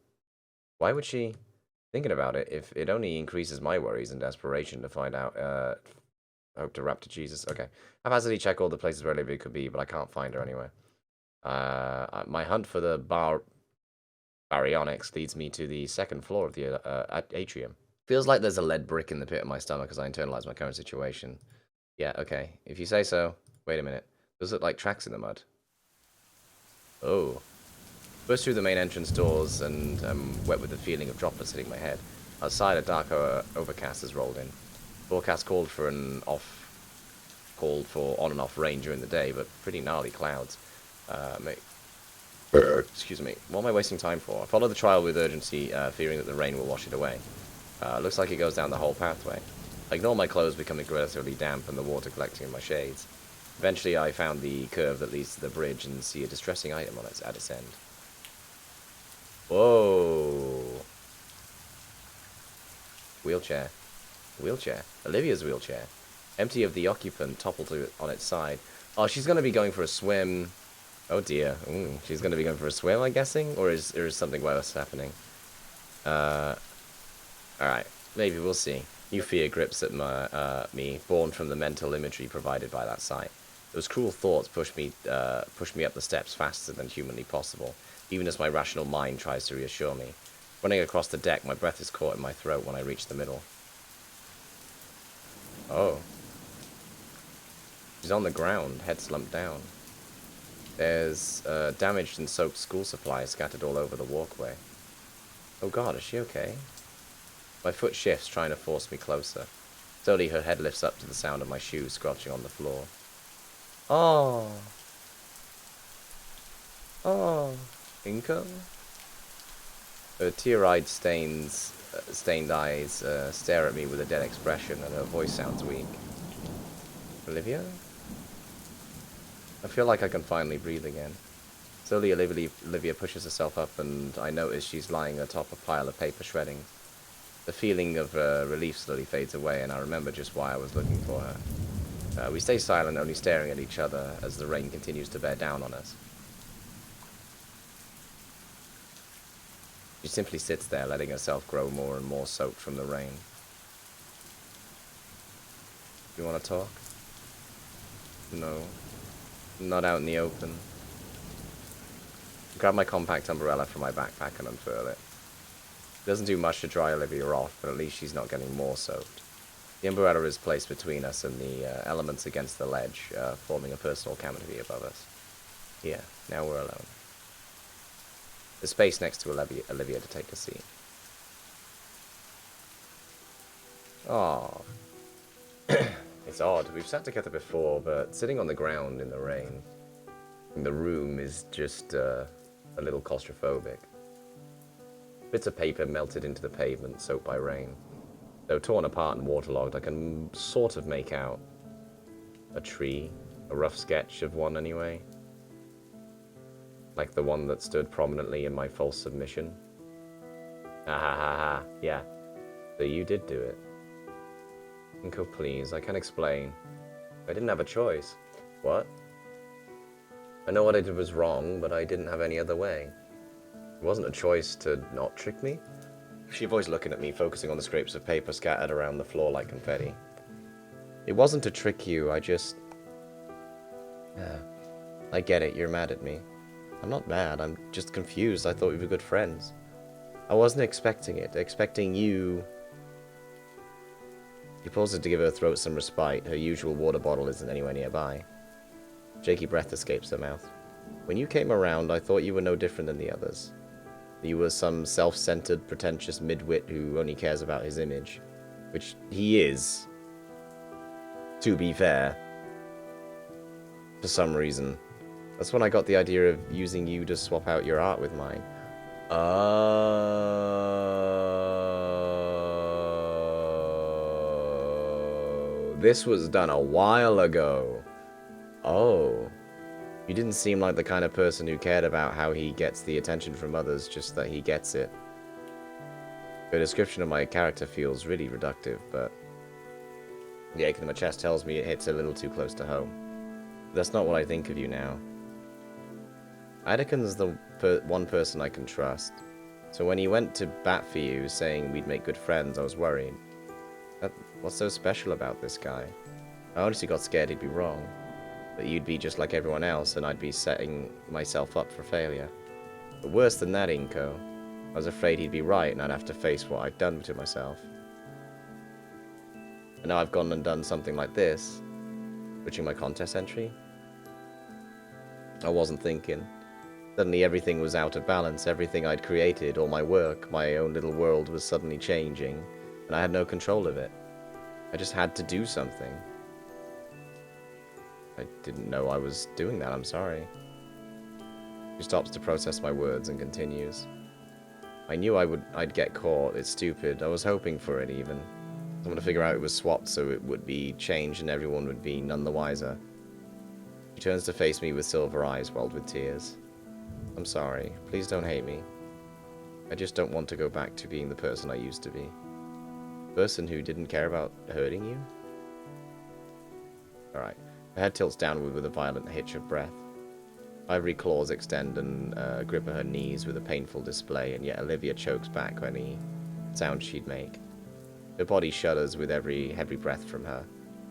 Speaker 1: Why would she... Thinking about it, if it only increases my worries and desperation to find out... Hope to rap to Jesus. Okay. I've haphazardly checked all the places where Olivia could be, but I can't find her anywhere. My hunt for the baryonyx leads me to the second floor of the atrium. Feels like there's a lead brick in the pit of my stomach as I internalize my current situation. Yeah, okay. If you say so. Wait a minute. Those look like tracks in the mud. Oh. Burst through the main entrance doors and wet with the feeling of droplets hitting my head. Outside, a dark overcast has rolled in. Forecast called for on and off rain during the day, but pretty gnarly clouds. Excuse me. What am I wasting time for? I follow the trial with urgency, fearing that the rain will wash it away. Looks like it goes down the whole pathway. I ignore my clothes becoming relatively damp and the water collecting in my shades. Eventually, I found the curve that leads to the bridge and see a distressing item at its end. Whoa. Wheelchair. Olivia's wheelchair. Empty of the occupant, toppled on its side. Oh, she's going to be going for a swim. Oh dear. Ooh, she's going to be going for a swim, I'm guessing? Or is something worse happening? Alright. Maybe we'll see. New fear grips at me, born from the mental imagery provided by that sight. Those cruel thoughts push me up the steps faster than humanly possible, even as my rational mind tries to reassure me. Running across the deck, my breath is caught in my throat when I reach the middle. Oh. She's on the ground, head slumped down. There's damaged and soaked school supplies scattered all over the walkway. Oh god, is she okay? My foot shifts, trying to force me closer. Slowly, her head lifts up to the sound of my shoes scratching on the floor. Oh. Oh. Inko? Her tear-eyed stained eyes stare at me with a dead expression, and her voice sounds weak. Olivia? I feel like I can finally breathe again. Slowly, Olivia pushes herself up, and I notice she's lying atop a pile of paper shreddings. The feeling of relief slowly fades away, and I remember just why I was looking for her. We stay silent, only staring at each other as the rain continues to bear down on us. She simply sits there, letting herself grow more and more soaked from the rain. You want to talk? No. Not out in the open. Grab my compact umbrella from my backpack and unfurl it. It doesn't do much to dry Olivia off, but at least she's not getting more soaked. The umbrella is placed between us and the elements against the ledge, forming a personal canopy above us. Here, now we're alone. There's space next to Olivia to take a seat. Aww. It's odd. We've sat together before, but sitting on the ground in the rain, the room is just a little claustrophobic. Bits of paper melted into the pavement, soaked by rain. Though torn apart and waterlogged, I can sort of make out a tree, a rough sketch of one anyway. Like the one that stood prominently in my false submission. Ha ha ha ha, yeah. So you did do it. Inko, please, I can explain. I didn't have a choice. What? I know what I did was wrong, but I didn't have any other way. It wasn't a choice to not trick me. She avoids looking at me, focusing on the scraps of paper scattered around the floor like confetti. It wasn't to trick you, I just... I get it, you're mad at me. I'm not mad, I'm just confused. I thought we were good friends. I wasn't expecting it, expecting you... She pauses to give her throat some respite. Her usual water bottle isn't anywhere nearby. Shaky breath escapes her mouth. When you came around, I thought you were no different than the others. You were some self-centered, pretentious midwit who only cares about his image. Which he is. To be fair. For some reason. That's when I got the idea of using you to swap out your art with mine. Oh. This was done a while ago. Oh. You didn't seem like the kind of person who cared about how he gets the attention from others, just that he gets it. Your description of my character feels really reductive, but the ache in my chest tells me it hits a little too close to home. That's not what I think of you now. Idaken's the one person I can trust, so when he went to bat for you, saying we'd make good friends, I was worried. What's so special about this guy? I honestly got scared he'd be wrong. That you'd be just like everyone else, and I'd be setting myself up for failure. But worse than that, Inko, I was afraid he'd be right, and I'd have to face what I'd done to myself. And now I've gone and done something like this, switching my contest entry. I wasn't thinking. Suddenly everything was out of balance, everything I'd created, all my work, my own little world was suddenly changing, and I had no control of it. I just had to do something. I didn't know I was doing that, I'm sorry. She stops to process my words and continues. I knew I'd get caught, it's stupid, I was hoping for it even. I want to figure out it was swapped so it would be changed and everyone would be none the wiser. She turns to face me with silver eyes welled with tears. I'm sorry, please don't hate me. I just don't want to go back to being the person I used to be. The person who didn't care about hurting you? Alright. Her head tilts downward with a violent hitch of breath. Ivory claws extend and grip at her knees with a painful display, and yet Olivia chokes back any sound she'd make. Her body shudders with every heavy breath from her,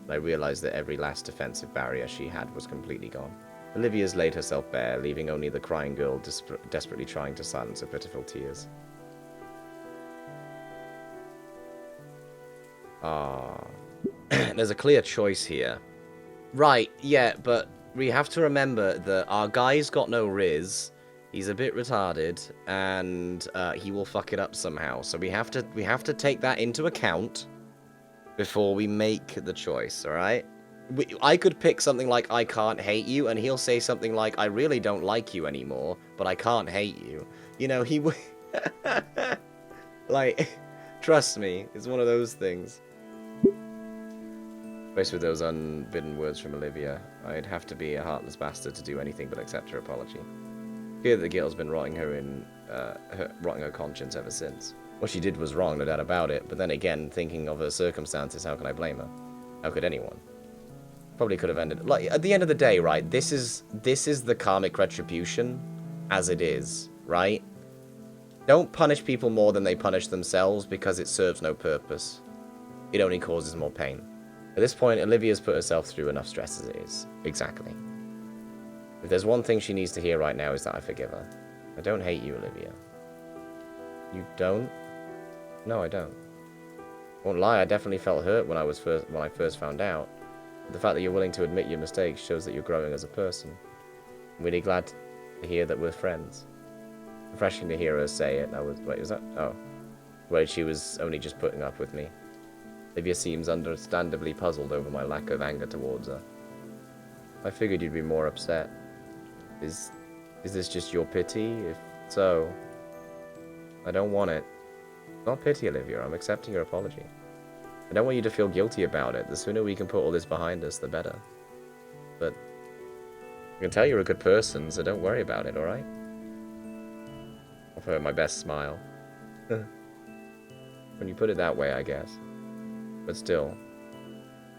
Speaker 1: and I realize that every last defensive barrier she had was completely gone. Olivia's laid herself bare, leaving only the crying girl desperately trying to silence her pitiful tears. There's a clear choice here. Right, yeah, but we have to remember that our guy's got no riz. He's a bit retarded, and he will fuck it up somehow. So we have to take that into account before we make the choice. All right? I could pick something like "I can't hate you," and he'll say something like "I really don't like you anymore, but I can't hate you." You know, he would like. Trust me, it's one of those things. Faced with those unbidden words from Olivia, I'd have to be a heartless bastard to do anything but accept her apology. Fear that the guilt's been rotting her conscience ever since. What she did was wrong, no doubt about it, but then again, thinking of her circumstances, how can I blame her? How could anyone? Probably could have ended... Like, at the end of the day, right, this is the karmic retribution, as it is, right? Don't punish people more than they punish themselves, because it serves no purpose. It only causes more pain. At this point, Olivia's put herself through enough stress as it is. Exactly. If there's one thing she needs to hear right now is that I forgive her. I don't hate you, Olivia. You don't? No, I don't. Won't lie, I definitely felt hurt when I first found out. But the fact that you're willing to admit your mistakes shows that you're growing as a person. I'm really glad to hear that we're friends. Refreshing to hear her say it. Wait, was that? Oh. Wait, she was only just putting up with me. Olivia seems understandably puzzled over my lack of anger towards her. I figured you'd be more upset. Is this just your pity? If so, I don't want it. Not pity, Olivia. I'm accepting your apology. I don't want you to feel guilty about it. The sooner we can put all this behind us, the better. But I can tell you're a good person, so don't worry about it, alright? Offer her my best smile. When you put it that way, I guess. But still,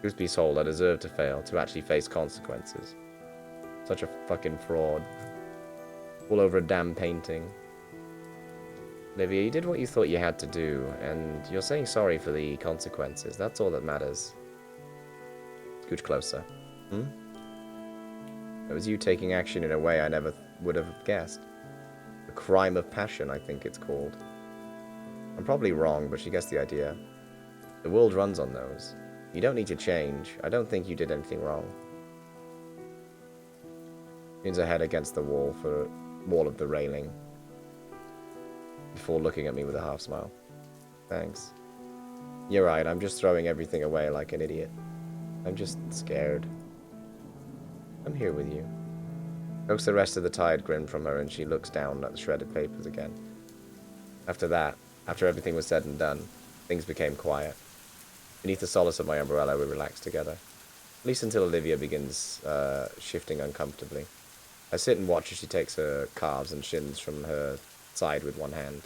Speaker 1: truth be told, I deserve to fail, to actually face consequences. Such a fucking fraud. All over a damn painting. Olivia, you did what you thought you had to do, and you're saying sorry for the consequences. That's all that matters. Scooch closer. It was you taking action in a way I never would have guessed. A crime of passion, I think it's called. I'm probably wrong, but she gets the idea. The world runs on those. You don't need to change. I don't think you did anything wrong. Leans her head against the wall of the railing, before looking at me with a half smile. Thanks. You're right, I'm just throwing everything away like an idiot. I'm just scared. I'm here with you. Coax the rest of the tired grin from her, and she looks down at the shredded papers again. After that, after everything was said and done, things became quiet. Beneath the solace of my umbrella, we relaxed together. At least until Olivia begins shifting uncomfortably. I sit and watch as she takes her calves and shins from her side with one hand.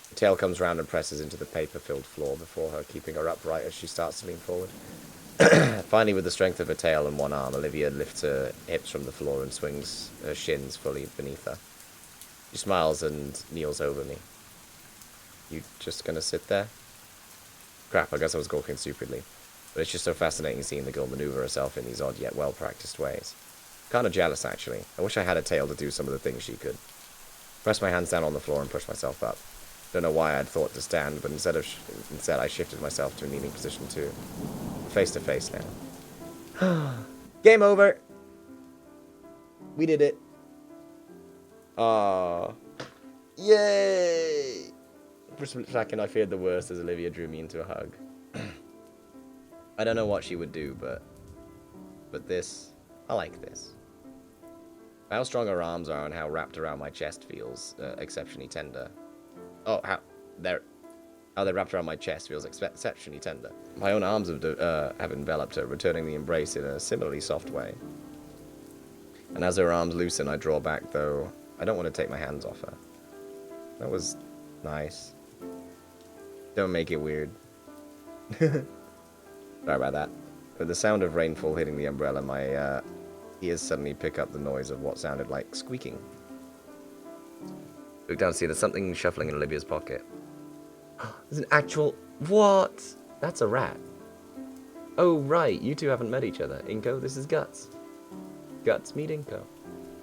Speaker 1: The tail comes round and presses into the paper-filled floor before her, keeping her upright as she starts to lean forward. Finally, with the strength of her tail and one arm, Olivia lifts her hips from the floor and swings her shins fully beneath her. She smiles and kneels over me. You just gonna sit there? Crap, I guess I was gawking stupidly. But it's just so fascinating seeing the girl maneuver herself in these odd yet well-practiced ways. Kinda jealous, actually. I wish I had a tail to do some of the things she could. Pressed my hands down on the floor and pushed myself up. Don't know why I'd thought to stand, but instead I shifted myself to a kneeling position too. Face to face now. Game over! We did it. Ah, yay! For a second I feared the worst as Olivia drew me into a hug. I don't know what she would do, but this, I like this. How strong her arms are and how wrapped around my chest feels exceptionally tender. Oh, how they're wrapped around my chest feels exceptionally tender. My own arms have enveloped her, returning the embrace in a similarly soft way. And as her arms loosen, I draw back, though I don't want to take my hands off her. That was nice. Don't make it weird. Sorry about that. With the sound of rainfall hitting the umbrella, my ears suddenly pick up the noise of what sounded like squeaking. Look down to see there's something shuffling in Olivia's pocket. There's an actual... What? That's a rat. Oh, right. You two haven't met each other. Inko, this is Guts. Guts, meet Inko.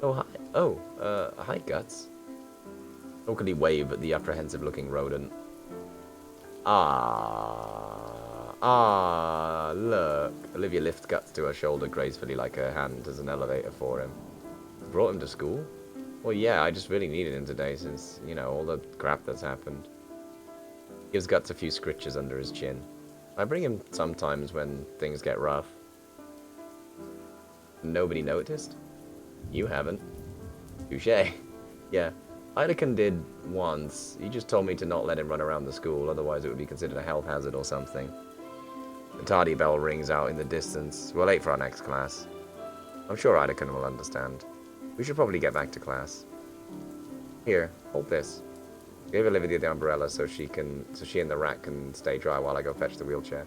Speaker 1: Oh, hi. Oh, hi, Guts. Awkwardly wave at the apprehensive-looking rodent. Ah, Ah, look. Olivia lifts Guts to her shoulder gracefully like her hand as an elevator for him. Brought him to school? Well, yeah, I just really needed him today since, you know, all the crap that's happened. Gives Guts a few scritches under his chin. I bring him sometimes when things get rough. Nobody noticed? You haven't. Touché. Yeah, Idacon did once. He just told me to not let him run around the school, otherwise it would be considered a health hazard or something. The tardy bell rings out in the distance. We're late for our next class. I'm sure Idacon will understand. We should probably get back to class. Here, hold this. Give Olivia the umbrella so she and the rat can stay dry while I go fetch the wheelchair.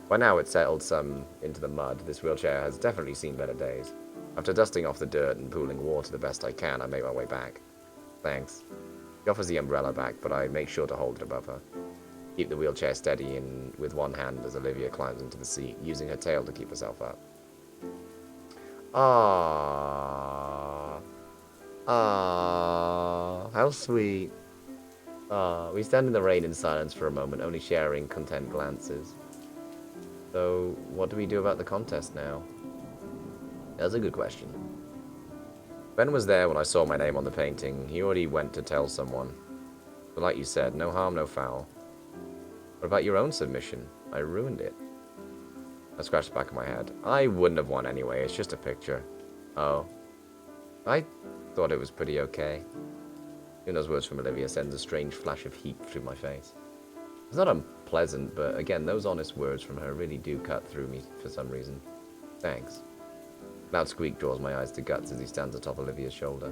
Speaker 1: By now it's settled some into the mud. This wheelchair has definitely seen better days. After dusting off the dirt and pooling water the best I can, I make my way back. Thanks. She offers the umbrella back, but I make sure to hold it above her. Keep the wheelchair steady with one hand as Olivia climbs into the seat, using her tail to keep herself up. Ah, how sweet. We stand in the rain in silence for a moment, only sharing content glances. So, what do we do about the contest now? That's a good question. Ben was there when I saw my name on the painting. He already went to tell someone. But like you said, no harm, no foul. What about your own submission? I ruined it. I scratched the back of my head. I wouldn't have won anyway, it's just a picture. Oh. I thought it was pretty okay. Hearing those words from Olivia sends a strange flash of heat through my face. It's not unpleasant, but again, those honest words from her really do cut through me for some reason. Thanks. Loud squeak draws my eyes to Guts as he stands atop Olivia's shoulder.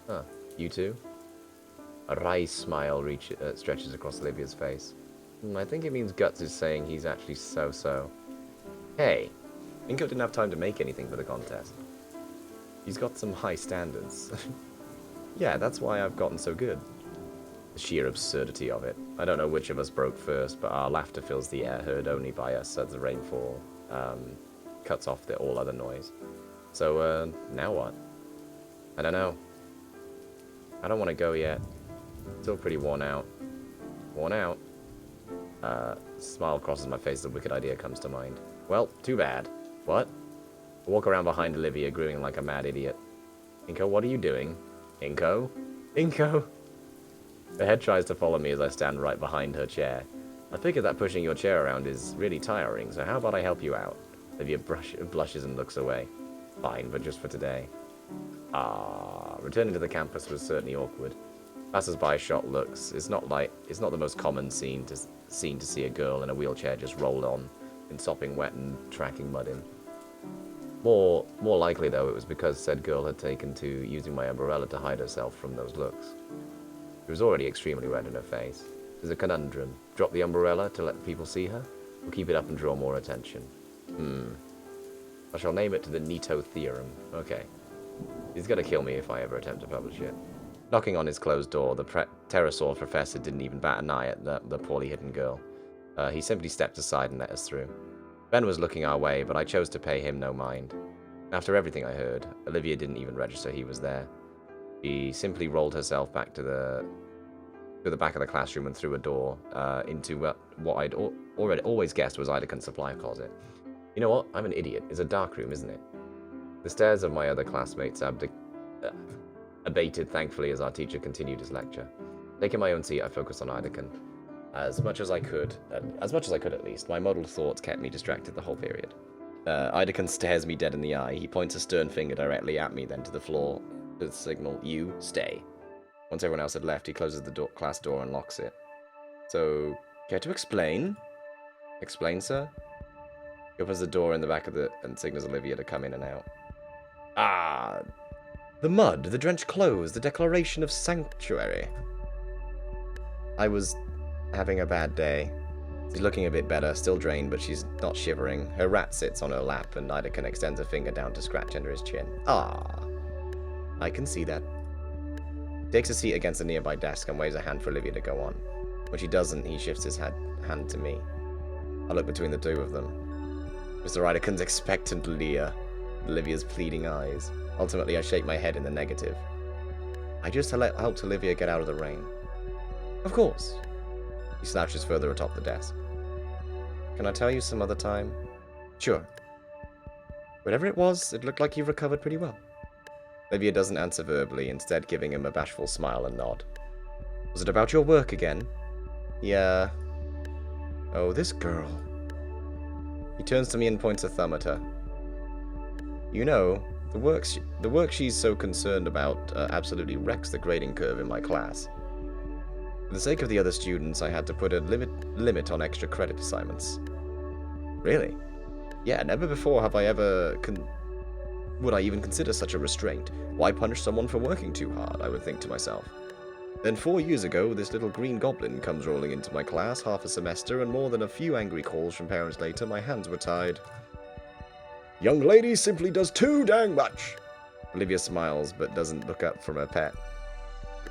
Speaker 1: Huh, you too? A wry smile stretches across Olivia's face. I think it means Guts is saying he's actually so-so. Hey, Inko didn't have time to make anything for the contest. He's got some high standards. Yeah, that's why I've gotten so good. The sheer absurdity of it. I don't know which of us broke first, but our laughter fills the air, heard only by us as the rainfall cuts off all other noise. So, now what? I don't know. I don't want to go yet. Still pretty worn out. Worn out? Smile crosses my face as a wicked idea comes to mind. Well, too bad. What? I walk around behind Olivia, grinning like a mad idiot. Inko, what are you doing? Inko? Inko? Her head tries to follow me as I stand right behind her chair. I figure that pushing your chair around is really tiring, so how about I help you out? Olivia blushes and looks away. Fine, but just for today. Returning to the campus was certainly awkward. Passers-by shot looks. It's not the most common scene to see a girl in a wheelchair just roll on, in sopping wet and tracking mud in. More likely though, it was because said girl had taken to using my umbrella to hide herself from those looks. She was already extremely red in her face. There's a conundrum. Drop the umbrella to let people see her, or keep it up and draw more attention? I shall name it to the Nito theorem. Okay. He's gonna kill me if I ever attempt to publish it. Knocking on his closed door, the pterosaur professor didn't even bat an eye at the poorly hidden girl. He simply stepped aside and let us through. Ben was looking our way, but I chose to pay him no mind. After everything I heard, Olivia didn't even register he was there. She simply rolled herself back to the back of the classroom and threw a door into what I'd always guessed was Idacon's supply closet. You know what? I'm an idiot. It's a dark room, isn't it? The stares of my other classmates abated, thankfully, as our teacher continued his lecture. Taking my own seat, I focused on Idacon. As much as I could at least. My muddled thoughts kept me distracted the whole period. Idacon stares me dead in the eye. He points a stern finger directly at me, then to the floor, to signal, "You stay." Once everyone else had left, he closes the class door and locks it. So, care to explain? Explain, sir? He opens the door in the back and signals Olivia to come in and out. The mud, the drenched clothes, the declaration of sanctuary. I was having a bad day. She's looking a bit better, still drained, but she's not shivering. Her rat sits on her lap, and Idacon extends a finger down to scratch under his chin. I can see that. He takes a seat against a nearby desk and waves a hand for Olivia to go on. When she doesn't, he shifts his hand to me. I look between the two of them. Mr. Idacon's expectant leer, Olivia's pleading eyes. Ultimately, I shake my head in the negative. I just helped Olivia get out of the rain. Of course. He slouches further atop the desk. Can I tell you some other time? Sure. Whatever it was, it looked like you recovered pretty well. Olivia doesn't answer verbally, instead giving him a bashful smile and nod. Was it about your work again? Yeah. Oh, this girl. He turns to me and points a thumb at her. You know, the work she's so concerned about absolutely wrecks the grading curve in my class. For the sake of the other students, I had to put a limit on extra credit assignments. Really? Yeah, never before have I ever would I even consider such a restraint. Why punish someone for working too hard, I would think to myself. Then 4 years ago, this little green goblin comes rolling into my class half a semester, and more than a few angry calls from parents later, my hands were tied. Young lady simply does too dang much. Olivia smiles, but doesn't look up from her pet.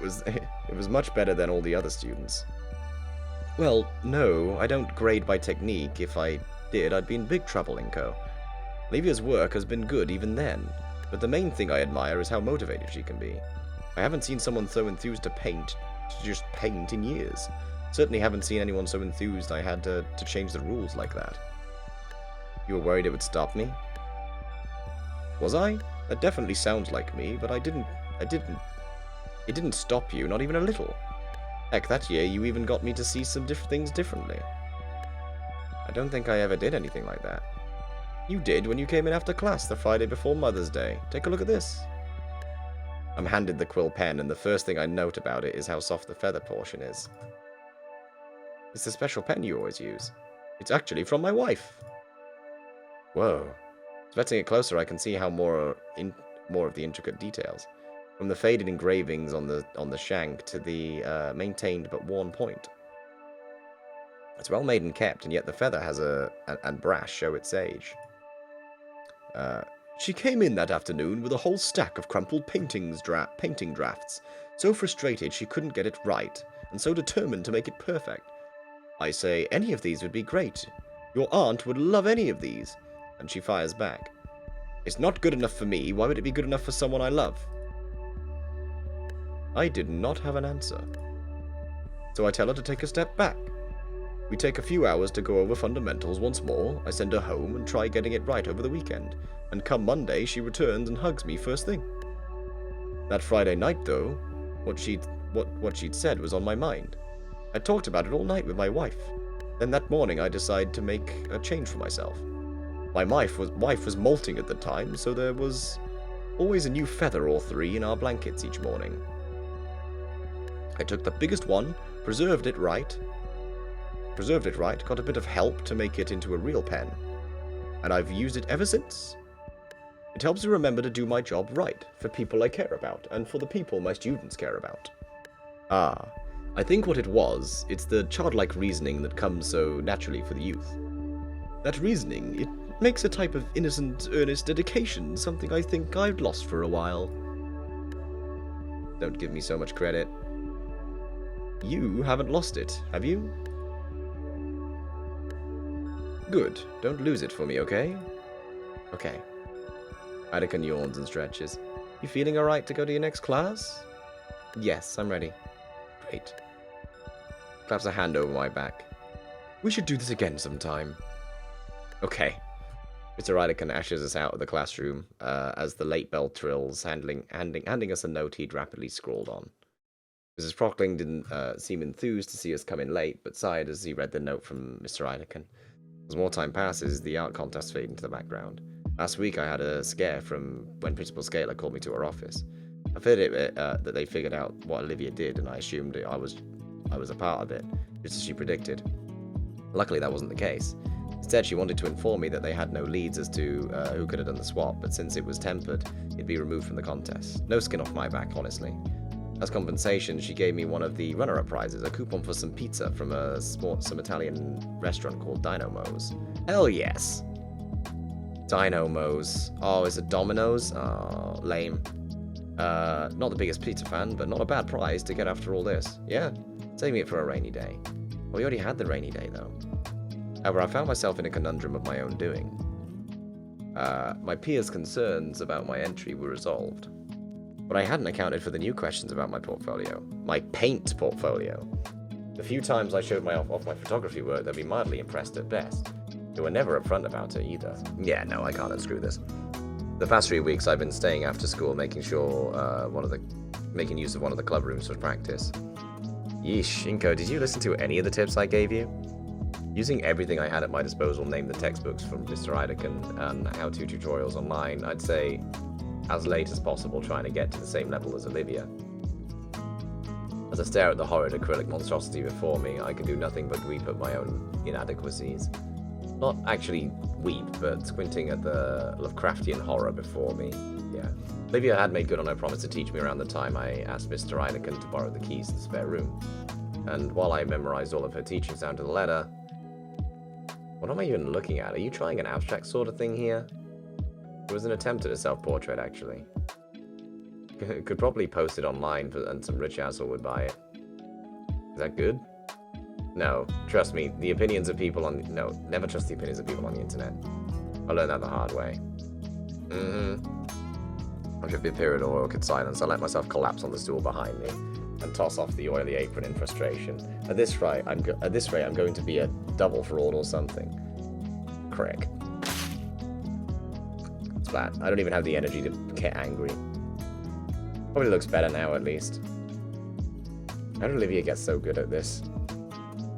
Speaker 1: It was much better than all the other students. Well, no, I don't grade by technique. If I did, I'd be in big trouble, Inko. Olivia's work has been good even then, but the main thing I admire is how motivated she can be. I haven't seen someone so enthused to just paint in years. Certainly haven't seen anyone so enthused I had to change the rules like that. You were worried it would stop me? Was I? That definitely sounds like me, but it didn't stop you, not even a little. Heck, that year you even got me to see some things differently. I don't think I ever did anything like that. You did when you came in after class the Friday before Mother's Day. Take a look at this. I'm handed the quill pen, and the first thing I note about it is how soft the feather portion is. It's the special pen you always use. It's actually from my wife. Whoa. Inspecting it closer, I can see how more of the intricate details. From the faded engravings on the shank to the maintained but worn point. It's well made and kept, and yet the feather and brass show its age. She came in that afternoon with a whole stack of crumpled painting drafts, so frustrated she couldn't get it right, and so determined to make it perfect. I say, any of these would be great. Your aunt would love any of these. And she fires back. It's not good enough for me, why would it be good enough for someone I love? I did not have an answer. So I tell her to take a step back. We take a few hours to go over fundamentals once more. I send her home and try getting it right over the weekend. And come Monday, she returns and hugs me first thing. That Friday night, though, what she'd said was on my mind. I talked about it all night with my wife. Then that morning, I decided to make a change for myself. My wife was molting at the time, so there was always a new feather or 3 in our blankets each morning. I took the biggest one, preserved it right, got a bit of help to make it into a real pen, and I've used it ever since. It helps me remember to do my job right, for people I care about, and for the people my students care about. Ah, I think what it's the childlike reasoning that comes so naturally for the youth. That reasoning, it makes a type of innocent, earnest dedication something I think I've lost for a while. Don't give me so much credit. You haven't lost it, have you? Good. Don't lose it for me, okay? Okay. Anakin yawns and stretches. You feeling alright to go to your next class? Yes, I'm ready. Great. Claps a hand over my back. We should do this again sometime. Okay. Mr. Ryderkin ashes us out of the classroom as the late bell trills, handing us a note he'd rapidly scrawled on. Mrs. Prockling didn't seem enthused to see us come in late, but sighed as he read the note from Mr. Ryderkin. As more time passes, the art contests fade into the background. Last week I had a scare from when Principal Scaler called me to her office. I feared that they figured out what Olivia did, and I assumed I was a part of it, just as she predicted. Luckily that wasn't the case. Instead, she wanted to inform me that they had no leads as to who could have done the swap, but since it was tempered, it'd be removed from the contest. No skin off my back, honestly. As compensation, she gave me one of the runner-up prizes, a coupon for some pizza from some Italian restaurant called Dino Mo's. Hell yes! Dino Mo's. Oh, is it Domino's? Oh, lame. Not the biggest pizza fan, but not a bad prize to get after all this. Yeah, saving it for a rainy day. Well, we already had the rainy day, though. However, I found myself in a conundrum of my own doing. My peers' concerns about my entry were resolved, but I hadn't accounted for the new questions about my portfolio. My paint portfolio. The few times I showed off my photography work, they'd be mildly impressed at best. They were never upfront about it either. Yeah, no, I can't unscrew this. The past 3 weeks I've been staying after school, making use of one of the club rooms for practice. Yeesh, Inko, did you listen to any of the tips I gave you? Using everything I had at my disposal, namely the textbooks from Mr. Ideken and how-to tutorials online, I'd say as late as possible trying to get to the same level as Olivia. As I stare at the horrid acrylic monstrosity before me, I can do nothing but weep at my own inadequacies. Not actually weep, but squinting at the Lovecraftian horror before me. Yeah. Olivia had made good on her promise to teach me around the time I asked Mr. Ideken to borrow the keys to the spare room. And while I memorized all of her teachings down to the letter... What am I even looking at? Are you trying an abstract sort of thing here? It was an attempt at a self-portrait, actually. Could probably post it online and some rich asshole would buy it. Is that good? No, trust me, the opinions of people on... No, never trust the opinions of people on the internet. I learned that the hard way. After a period of awkward silence, I let myself collapse on the stool behind me and toss off the oily apron in frustration. At this rate, I'm going to be a double fraud or something. Crick. Splat. I don't even have the energy to get angry. Probably looks better now, at least. How did Olivia get so good at this?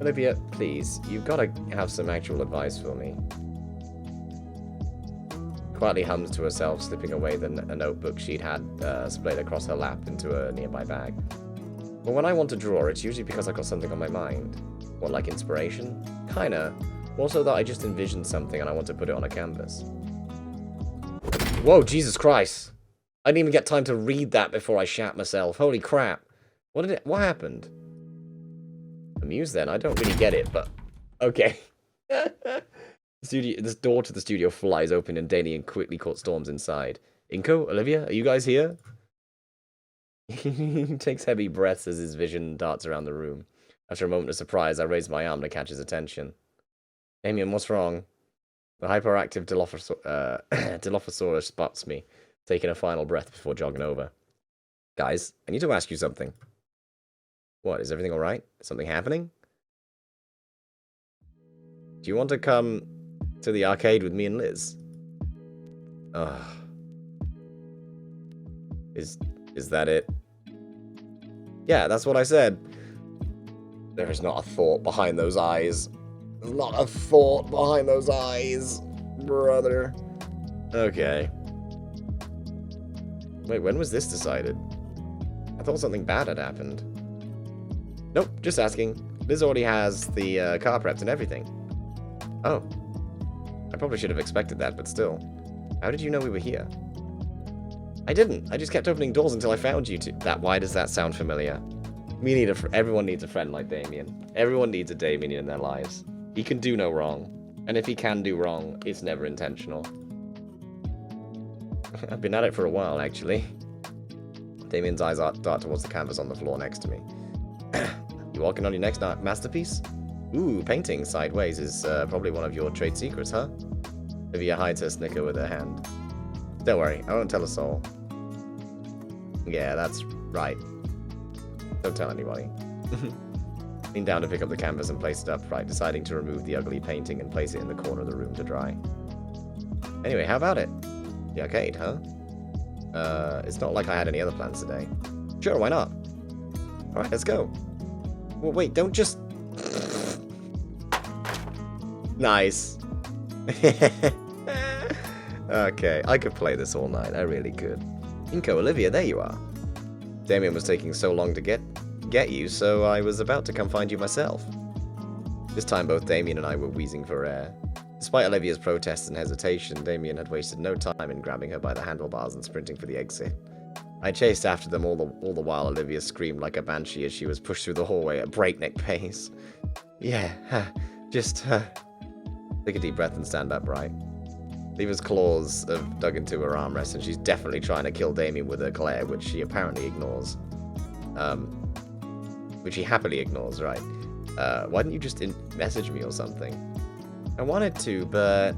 Speaker 1: Olivia, please, you've got to have some actual advice for me. Quietly hums to herself, slipping away a notebook she'd had splayed across her lap into a nearby bag. But when I want to draw, it's usually because I've got something on my mind. What, like inspiration? Kinda. Also that I just envisioned something and I want to put it on a canvas. Whoa, Jesus Christ! I didn't even get time to read that before I shat myself. Holy crap. What happened? Amused then? I don't really get it, but... Okay. This door to the studio flies open and Damian quickly caught storms inside. Inko? Olivia? Are you guys here? He takes heavy breaths as his vision darts around the room. After a moment of surprise, I raise my arm to catch his attention. Damian, what's wrong? The hyperactive Dilophosaurus spots me, taking a final breath before jogging over. Guys, I need to ask you something. What, is everything alright? Something happening? Do you want to come to the arcade with me and Liz? Ugh. Is that it? Yeah, that's what I said. There is not a thought behind those eyes. There's not a thought behind those eyes, brother. Okay. Wait, when was this decided? I thought something bad had happened. Nope, just asking. Liz already has the car prepped and everything. Oh. I probably should have expected that, but still. How did you know we were here? I didn't. I just kept opening doors until I found you two. Why does that sound familiar? Everyone needs a friend like Damian. Everyone needs a Damian in their lives. He can do no wrong. And if he can do wrong, it's never intentional. I've been at it for a while, actually. Damian's eyes dart towards the canvas on the floor next to me. You working on your next masterpiece? Ooh, painting sideways is probably one of your trade secrets, huh? Olivia hides her snicker with her hand. Don't worry, I won't tell a soul. Yeah, that's right. Don't tell anybody. Lean down to pick up the canvas and place it upright, deciding to remove the ugly painting and place it in the corner of the room to dry. Anyway, how about it? The arcade, huh? It's not like I had any other plans today. Sure, why not? Alright, let's go. Well, wait, don't just... Nice. Okay, I could play this all night, I really could. Inko, Olivia, there you are. Damian was taking so long to get you, so I was about to come find you myself. This time both Damian and I were wheezing for air. Despite Olivia's protests and hesitation, Damian had wasted no time in grabbing her by the handlebars and sprinting for the exit. I chased after them all the while Olivia screamed like a banshee as she was pushed through the hallway at breakneck pace. Yeah, take a deep breath and stand upright. Olivia's claws have dug into her armrest and she's definitely trying to kill Damian with her glare, which she apparently ignores. Which he happily ignores, right? Why didn't you just message me or something? I wanted to, but...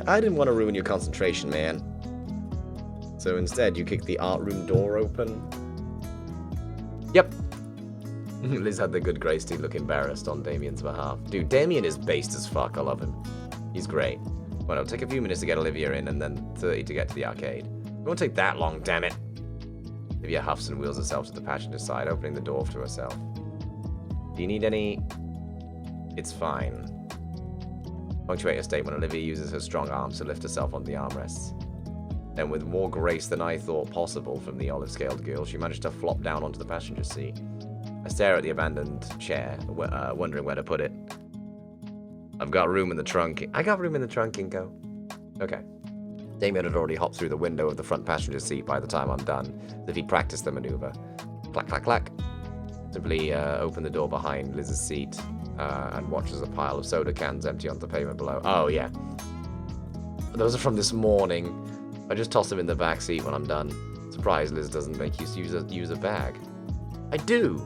Speaker 1: I didn't want to ruin your concentration, man. So instead, you kicked the art room door open? Yep. Liz had the good grace to look embarrassed on Damien's behalf. Dude, Damien is based as fuck. I love him. He's great. Well, it'll take a few minutes to get Olivia in and then 30 to get to the arcade. It won't take that long, damn it. Olivia huffs and wheels herself to the passenger side, opening the door to herself. Do you need any? It's fine. Punctuate her statement, Olivia uses her strong arms to lift herself onto the armrests. Then, with more grace than I thought possible from the olive-scaled girl, she managed to flop down onto the passenger seat. I stare at the abandoned chair, wondering where to put it. I've got room in the trunk. I got room in the trunk, Inko. Okay. Damien had already hopped through the window of the front passenger seat by the time I'm done, as if he'd practiced the maneuver. Clack, clack, clack. Simply open the door behind Liz's seat and watch as a pile of soda cans empty onto the pavement below. Oh, yeah. Those are from this morning. I just toss them in the back seat when I'm done. Surprised Liz doesn't make you use a bag. I do.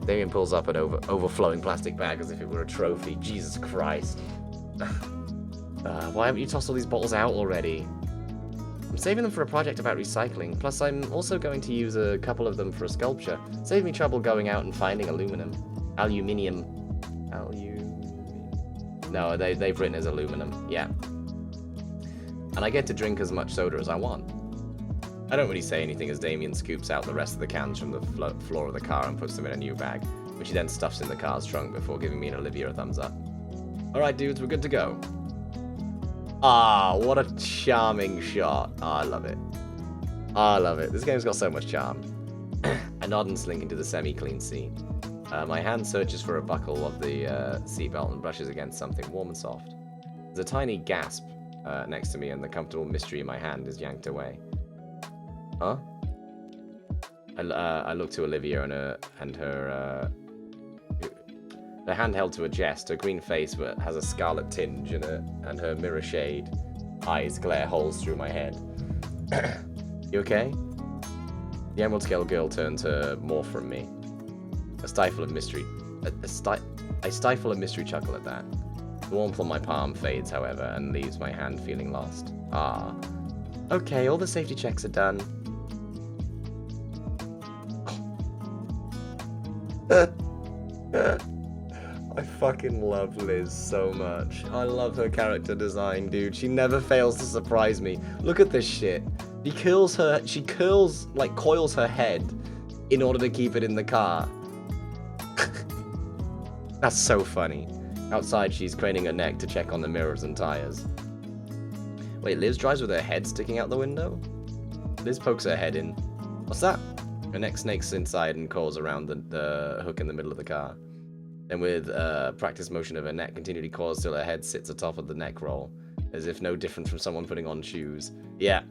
Speaker 1: Damien pulls up an overflowing plastic bag as if it were a trophy. Jesus Christ. Why haven't you tossed all these bottles out already? I'm saving them for a project about recycling, plus I'm also going to use a couple of them for a sculpture. Save me trouble going out and finding aluminium. No, they've written as aluminum, yeah. And I get to drink as much soda as I want. I don't really say anything as Damien scoops out the rest of the cans from the floor of the car and puts them in a new bag, which he then stuffs in the car's trunk before giving me and Olivia a thumbs up. Alright dudes, we're good to go. Ah, what a charming shot. Oh, I love it. I love it. This game's got so much charm. I nod and slink into the semi-clean seat. My hand searches for a buckle of the seatbelt and brushes against something warm and soft. There's a tiny gasp next to me and the comfortable mystery in my hand is yanked away. Huh? I look to Olivia and her hand held to her chest, her green face has a scarlet tinge and her mirror shade eyes glare holes through my head. You okay? The emerald scale girl turns her more from me. I stifle a mystery chuckle at that. The warmth on my palm fades, however, and leaves my hand feeling lost. Ah. Okay, all the safety checks are done. I fucking love Liz so much. I love her character design, dude. She never fails to surprise me. Look at this shit. She coils her head in order to keep it in the car. That's so funny. Outside, she's craning her neck to check on the mirrors and tires. Wait, Liz drives with her head sticking out the window? Liz pokes her head in. What's that? Her neck snakes inside and coils around the hook in the middle of the car. Then with practice motion of her neck continually coils till her head sits atop of the neck roll, as if no different from someone putting on shoes. Yeah.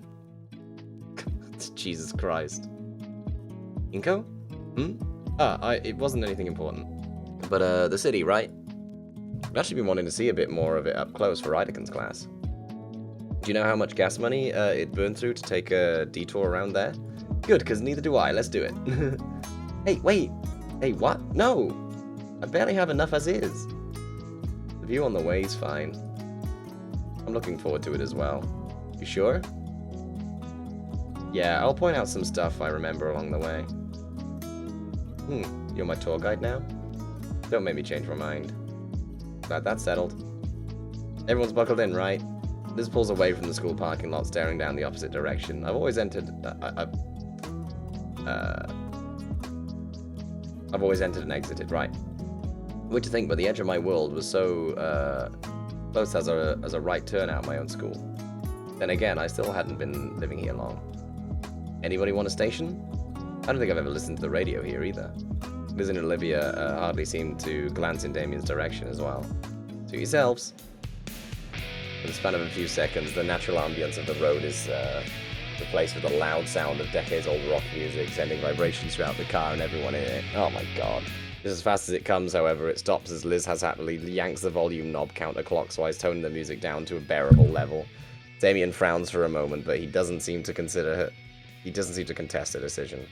Speaker 1: Jesus Christ. Inko? It wasn't anything important. But, the city, right? I've actually been wanting to see a bit more of it up close for Rydican's class. Do you know how much gas money it burned through to take a detour around there? Good, because neither do I. Let's do it. Hey, wait. Hey, what? No! I barely have enough as is. The view on the way is fine. I'm looking forward to it as well. You sure? Yeah, I'll point out some stuff I remember along the way. You're my tour guide now? Don't make me change my mind. Glad that's settled. Everyone's buckled in, right? Liz pulls away from the school parking lot, staring down the opposite direction. I've always entered and exited, right? Weird to think, but the edge of my world was so close as a right turn out of my own school. Then again, I still hadn't been living here long. Anybody want a station? I don't think I've ever listened to the radio here either. Liz and Olivia hardly seemed to glance in Damien's direction as well. Suit yourselves. In the span of a few seconds, the natural ambience of the road is replaced with the loud sound of decades-old rock music, sending vibrations throughout the car and everyone in it. Oh my god. Just as fast as it comes, however, it stops as Liz happily yanks the volume knob counterclockwise, toning the music down to a bearable level. Damien frowns for a moment, but he doesn't seem to contest her decision.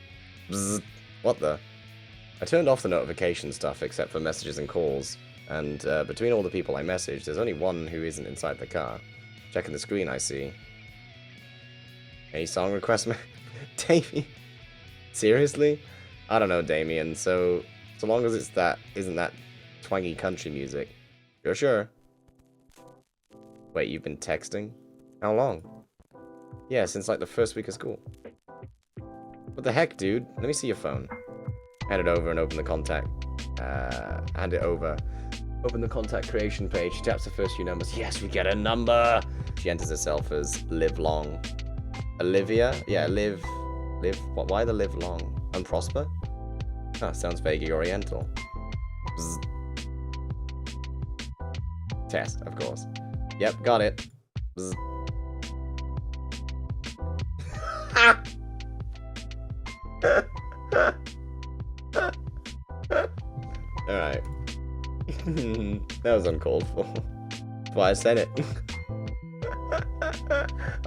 Speaker 1: Bzzz. What the? I turned off the notification stuff except for messages and calls, and between all the people I messaged, there's only one who isn't inside the car. Checking the screen, I see. Any song requests, Damien? Seriously? I don't know, Damien, so So long as isn't that twangy country music. You're sure? Wait, you've been texting? How long? Yeah, since like the first week of school. What the heck, dude? Let me see your phone. Hand it over and open the contact. Hand it over. Open the contact creation page. She taps the first few numbers. Yes, we get a number! She enters herself as live long. Olivia? Yeah, live. What? Why the live long? And prosper? Ah, sounds vaguely oriental. Bzz. Test, of course. Yep, got it. Bzz. Alright. That was uncalled for. That's why I said it.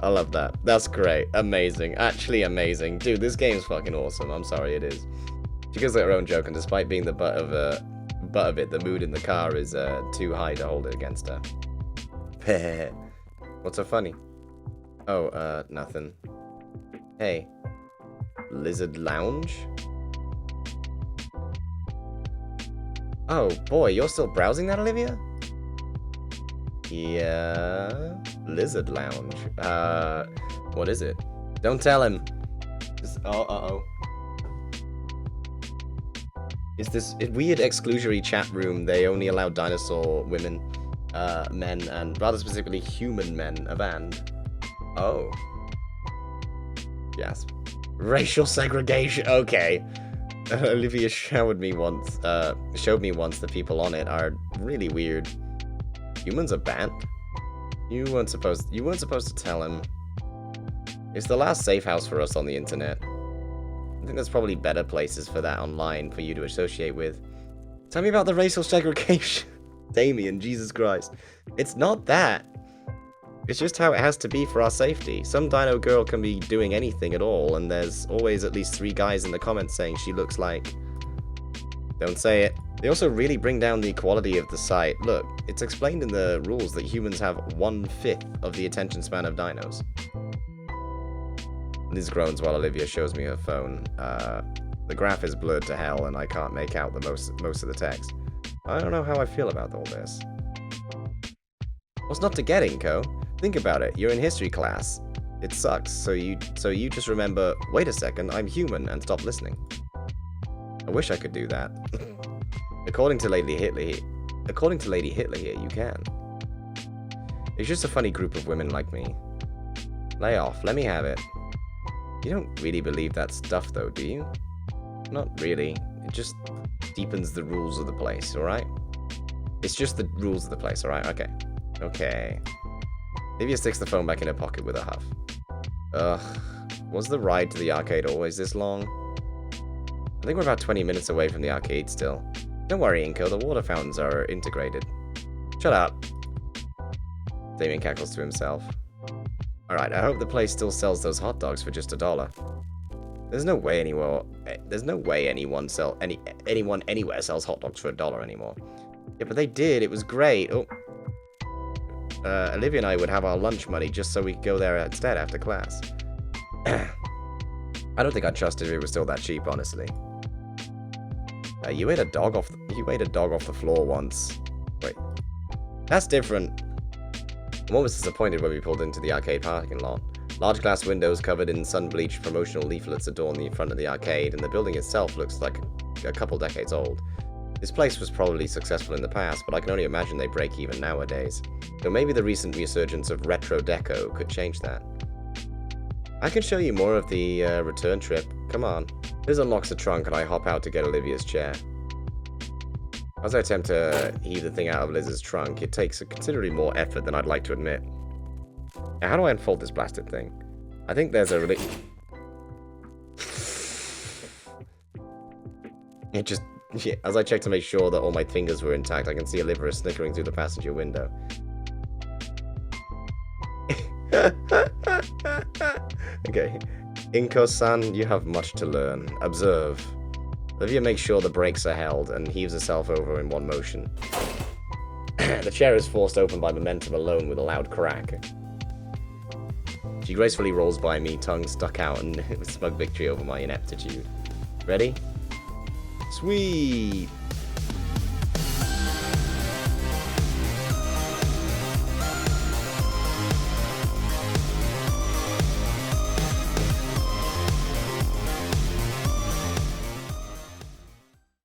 Speaker 1: I love that. That's great. Amazing. Actually amazing. Dude, this game's fucking awesome. I'm sorry, it is. She goes like her own joke, and despite being the butt of it, the mood in the car is too high to hold it against her. What's so funny? Oh, nothing. Hey. Lizard Lounge? Oh, boy, you're still browsing that, Olivia? Yeah. Lizard Lounge. What is it? Don't tell him. Uh-oh. Is this weird exclusionary chat room? They only allow dinosaur women, men, and rather specifically human men of and. Oh. Yes. Racial segregation. Okay. Olivia showed me once the people on it are really weird. Humans are banned? You weren't supposed to tell him. It's the last safe house for us on the internet. I think there's probably better places for that online for you to associate with. Tell me about the racial segregation. Damien, Jesus Christ. It's not that. It's just how it has to be for our safety. Some dino girl can be doing anything at all, and there's always at least 3 guys in the comments saying she looks like... Don't say it. They also really bring down the quality of the site. Look, it's explained in the rules that humans have 1/5 of the attention span of dinos. Liz groans while Olivia shows me her phone. The graph is blurred to hell, and I can't make out the most of the text. I don't know how I feel about all this. What's not to get, Inko? Think about it. You're in history class. It sucks. So you just remember, wait a second, I'm human, and stop listening. I wish I could do that. According to Lady Hitler here, you can. It's just a funny group of women like me. Lay off. Let me have it. You don't really believe that stuff, though, do you? Not really. It just deepens the rules of the place, alright? It's just the rules of the place, alright? Okay. Okay. Olivia sticks the phone back in her pocket with a huff. Ugh. Was the ride to the arcade always this long? I think we're about 20 minutes away from the arcade still. Don't worry, Inko, the water fountains are integrated. Shut up. Damien cackles to himself. Alright, I hope the place still sells those hot dogs for just $1. There's no way anyone anywhere sells hot dogs for $1 anymore. Yeah, but they did. It was great. Oh. Olivia and I would have our lunch money just so we could go there instead after class. I don't think I'd trust it if it was still that cheap, honestly. You ate a dog off the floor once. Wait. That's different. I'm almost disappointed when we pulled into the arcade parking lot. Large glass windows covered in sun-bleached promotional leaflets adorn the front of the arcade, and the building itself looks like a couple decades old. This place was probably successful in the past, but I can only imagine they break even nowadays. Though maybe the recent resurgence of retro deco could change that. I can show you more of the return trip. Come on. Liz unlocks the trunk and I hop out to get Olivia's chair. As I attempt to heave the thing out of Liz's trunk, it takes considerably more effort than I'd like to admit. Now, how do I unfold this blasted thing? I think there's a really... It just... Yeah, as I check to make sure that all my fingers were intact, I can see Olivia snickering through the passenger window. Okay. Inko-san, you have much to learn. Observe. Olivia makes sure the brakes are held and heaves herself over in one motion. The chair is forced open by momentum alone with a loud crack. She gracefully rolls by me, tongue stuck out, and with smug victory over my ineptitude. Ready?
Speaker 3: Sweet.